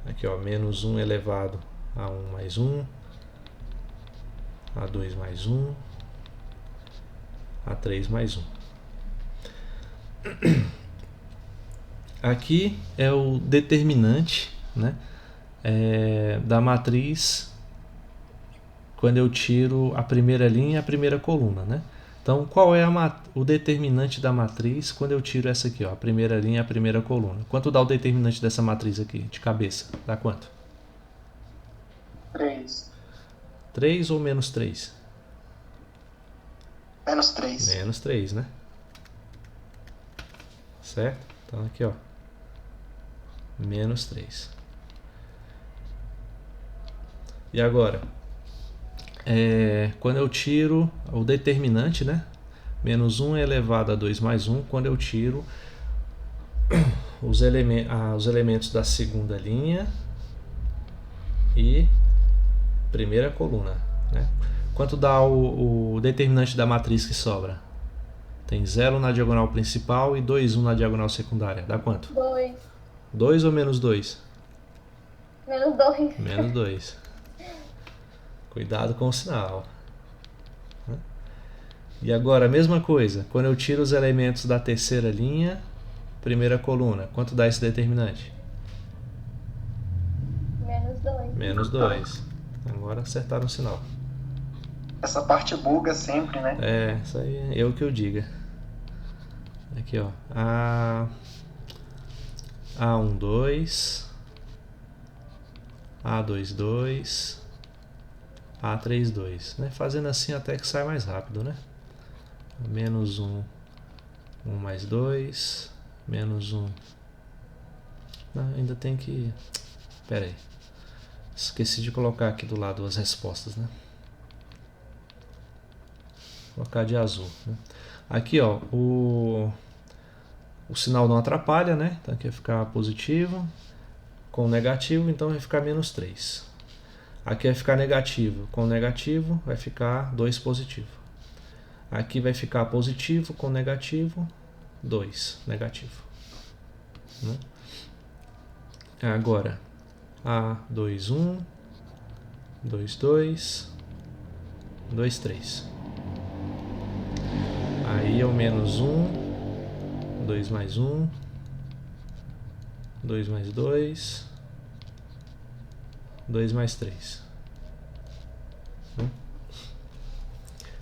Aqui, ó, menos 1 elevado a 1 mais 1, A2 mais 1, A3 mais 1. Aqui é o determinante, né, da matriz quando eu tiro a primeira linha e a primeira coluna, né? Então, qual é o determinante da matriz quando eu tiro essa aqui, ó, a primeira linha e a primeira coluna? Quanto dá o determinante dessa matriz aqui, de cabeça? Dá quanto? 3. 3 ou menos 3? Menos 3. Menos 3, né? Certo? Então, aqui, ó. Menos 3. E agora? Quando eu tiro o determinante, né? Menos 1 elevado a 2 mais 1, quando eu tiro os elementos da segunda linha e primeira coluna, né? Quanto dá o determinante da matriz que sobra? Tem 0 na diagonal principal e 2, 1 na diagonal secundária. Dá quanto? 2. 2 ou menos 2? -2. Menos 2. Cuidado com o sinal. E agora, a mesma coisa. Quando eu tiro os elementos da terceira linha, primeira coluna, quanto dá esse determinante? -2. Menos 2. Agora acertaram o sinal. Essa parte buga sempre, né? É, isso aí é eu que eu diga. Aqui, ó. A12, A22, A32, né? Fazendo assim até que sai mais rápido, né? Menos 1, 1 mais 2, menos 1. Não, ainda tem que... Pera aí. Esqueci de colocar aqui do lado as respostas, né? Vou colocar de azul, né? Aqui, ó, o sinal não atrapalha, né? Então aqui vai ficar positivo com negativo, então vai ficar menos 3. Aqui vai ficar negativo com negativo, vai ficar 2 positivo. Aqui vai ficar positivo com negativo, 2 negativo. Né? Agora, A21, 22, 23. Aí é o menos 1, 2 mais 1, 2 mais 2, 2 mais 3.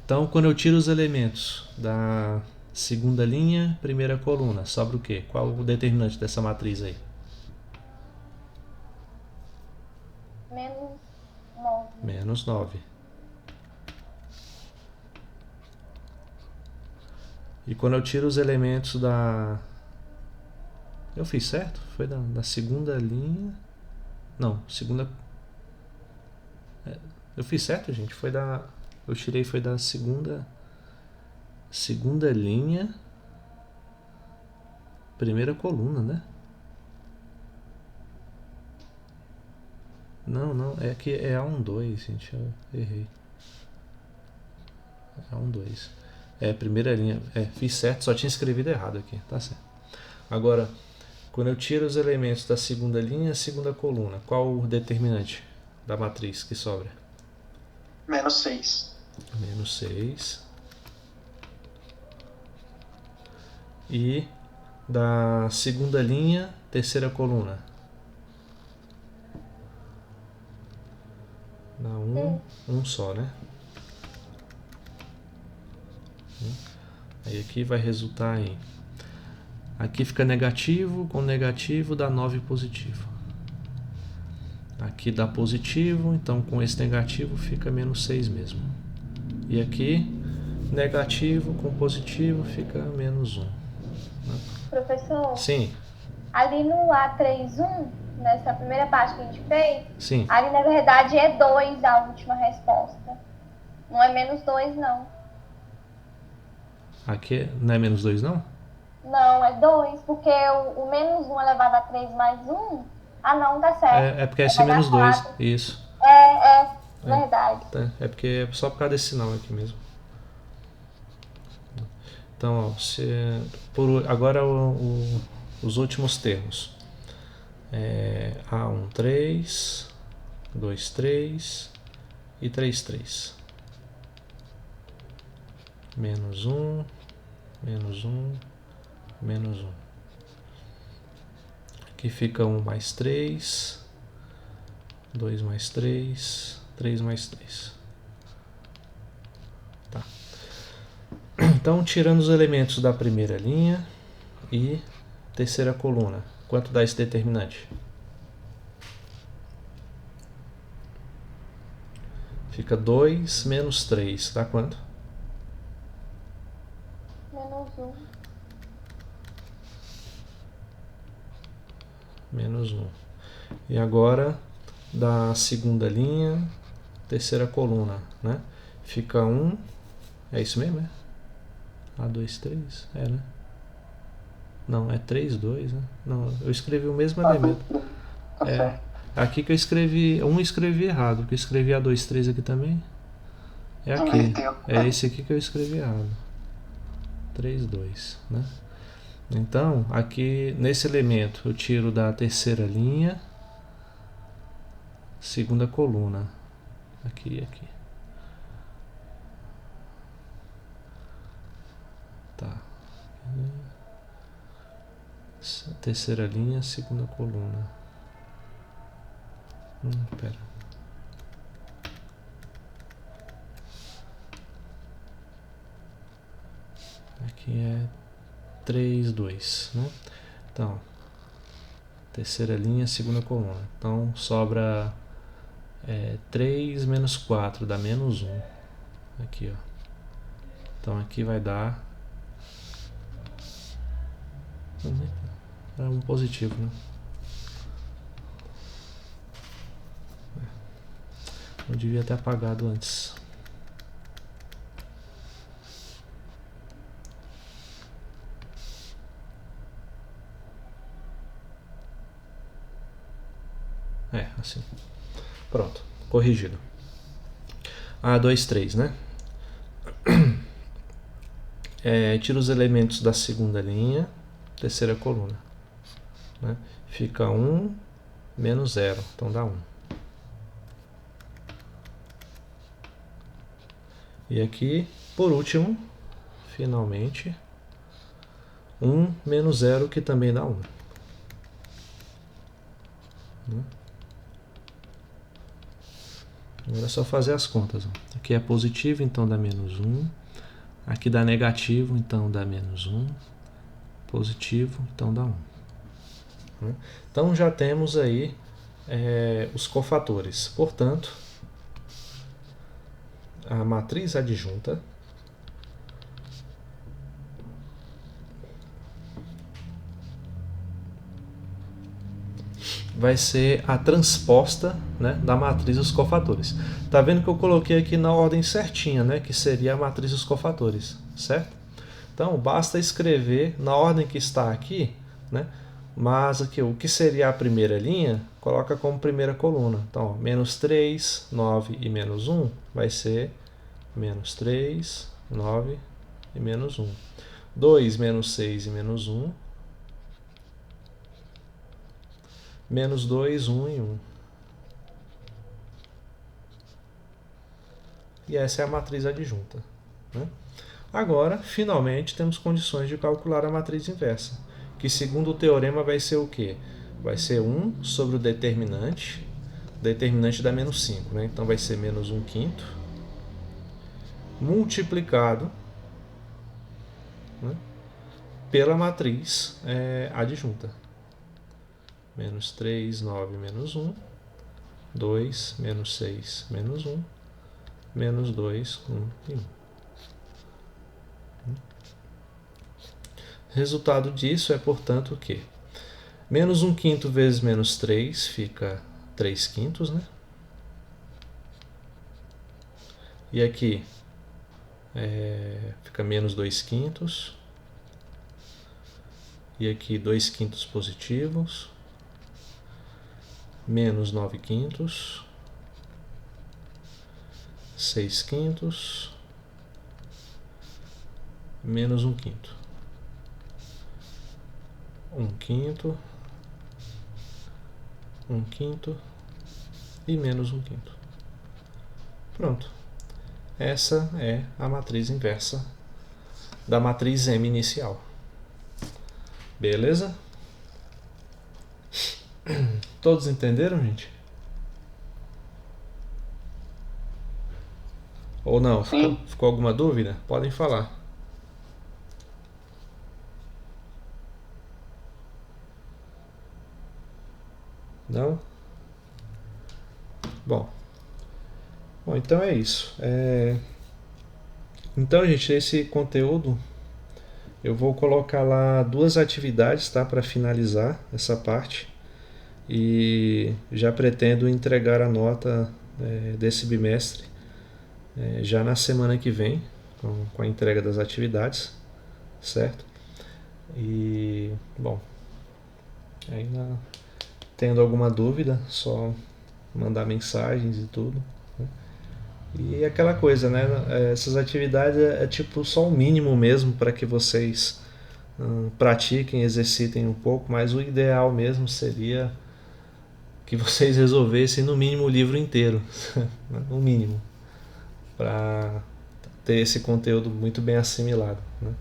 Então, quando eu tiro os elementos da segunda linha, primeira coluna, sobra o quê? Qual o determinante dessa matriz aí? -9. Menos 9. E quando eu tiro os elementos da... Eu fiz certo? Foi da segunda linha... Não, segunda... Eu fiz certo, gente? Foi da... Eu tirei, foi da segunda linha, primeira coluna, né? Não, é que é A12, gente, eu errei. A12. É, primeira linha, fiz certo, só tinha escrevido errado aqui, tá certo. Agora, quando eu tiro os elementos da segunda linha, segunda coluna, qual o determinante da matriz que sobra? Menos 6. Menos 6. E da segunda linha, terceira coluna. Dá um só, né? Aí aqui vai resultar em... Aqui fica negativo, com negativo dá 9 positivo. Aqui dá positivo, então com esse negativo fica menos 6 mesmo. E aqui, negativo com positivo fica menos 1. Né? Professor? Sim. Ali no A31, nessa primeira parte que a gente fez, Sim. ali na verdade é 2 a última resposta. Não é menos 2, não. Aqui não é menos 2, não? Não, é 2, porque o menos 1 elevado a 3 mais 1... Ah, não, tá certo. É porque é esse menos 2, isso. Verdade. É porque é só por causa desse sinal aqui mesmo. Então, ó, agora os últimos termos. A13, 23 e 33. Menos 1, menos 1, menos 1. Aqui fica 1 mais 3, 2 mais 3, 3 mais 3. Tá. Então, tirando os elementos da primeira linha e terceira coluna, quanto dá esse determinante? Fica 2 menos 3, dá quanto? Menos 1. Menos 1. E agora, da segunda linha, terceira coluna, né? Fica 1, é isso mesmo, é? A2, 3, né? Não, é 3, 2, né? Não, eu escrevi o mesmo elemento. Aqui que eu escrevi, escrevi errado, porque eu escrevi A2, 3 aqui também. É aqui, é esse aqui que eu escrevi errado. 3, 2, né? Então, aqui nesse elemento eu tiro da terceira linha segunda coluna. Aqui e aqui. Tá. Terceira linha, segunda coluna. Pera. Aqui é 3, 2, né? Então, terceira linha, segunda coluna. Então, sobra 3 menos 4, dá menos 1. Aqui, ó. Então, aqui vai dar... É um positivo, né? Eu devia ter apagado antes. Assim. Pronto, corrigido. A2, 3, né? Tira os elementos da segunda linha, terceira coluna, né? Fica 1 menos 0, então dá 1. E aqui, por último, finalmente, 1 menos 0, que também dá 1. Agora é só fazer as contas. Aqui é positivo, então dá menos 1. Aqui dá negativo, então dá menos 1. Positivo, então dá 1. Então já temos aí os cofatores. Portanto, a matriz adjunta vai ser a transposta, né, da matriz dos cofatores. Tá vendo que eu coloquei aqui na ordem certinha, né, que seria a matriz dos cofatores, certo? Então basta escrever na ordem que está aqui, né, mas aqui o que seria a primeira linha, coloca como primeira coluna. Então, ó, menos 3, 9 e menos 1 vai ser menos 3, 9 e menos 1. 2, menos 6 e menos 1. Menos 2, 1 e 1. E essa é a matriz adjunta, né? Agora, finalmente, temos condições de calcular a matriz inversa, que segundo o teorema vai ser o quê? Vai ser 1 sobre o determinante dá menos 5, né? Então vai ser menos 1 quinto, multiplicado, né, pela matriz adjunta. Menos 3, 9, menos 1, 2, menos 6, menos 1, menos 2, 1 e 1. Resultado disso é, portanto, o quê? Menos 1 quinto vezes menos 3 fica 3 quintos, né? E aqui fica menos 2 quintos. E aqui 2 quintos positivos. Menos 9 quintos. 6 quintos. Menos 1 quinto. 1 quinto. 1 quinto. E menos 1 quinto. Pronto. Essa é a matriz inversa da matriz M inicial. Beleza? Todos entenderam, gente? Ou não? Ficou alguma dúvida? Podem falar. Não? Bom, então é isso. Então, gente, esse conteúdo eu vou colocar lá 2 atividades, tá, para finalizar essa parte. E já pretendo entregar a nota desse bimestre já na semana que vem, com a entrega das atividades, certo? E, bom, ainda tendo alguma dúvida, só mandar mensagens e tudo, né? E aquela coisa, né? Essas atividades é tipo só o mínimo mesmo para que vocês pratiquem, exercitem um pouco, mas o ideal mesmo seria que vocês resolvessem no mínimo o livro inteiro, no mínimo, para ter esse conteúdo muito bem assimilado, né?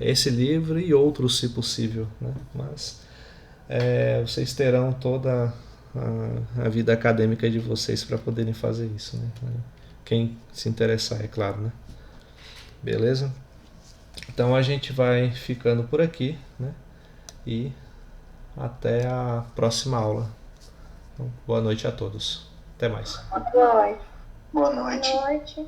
Esse livro e outros, se possível, né? Mas vocês terão toda a vida acadêmica de vocês para poderem fazer isso, né? Quem se interessar, é claro, né? Beleza? Então a gente vai ficando por aqui, né? E até a próxima aula. Então, boa noite a todos. Até mais. Boa noite. Boa noite. Boa noite.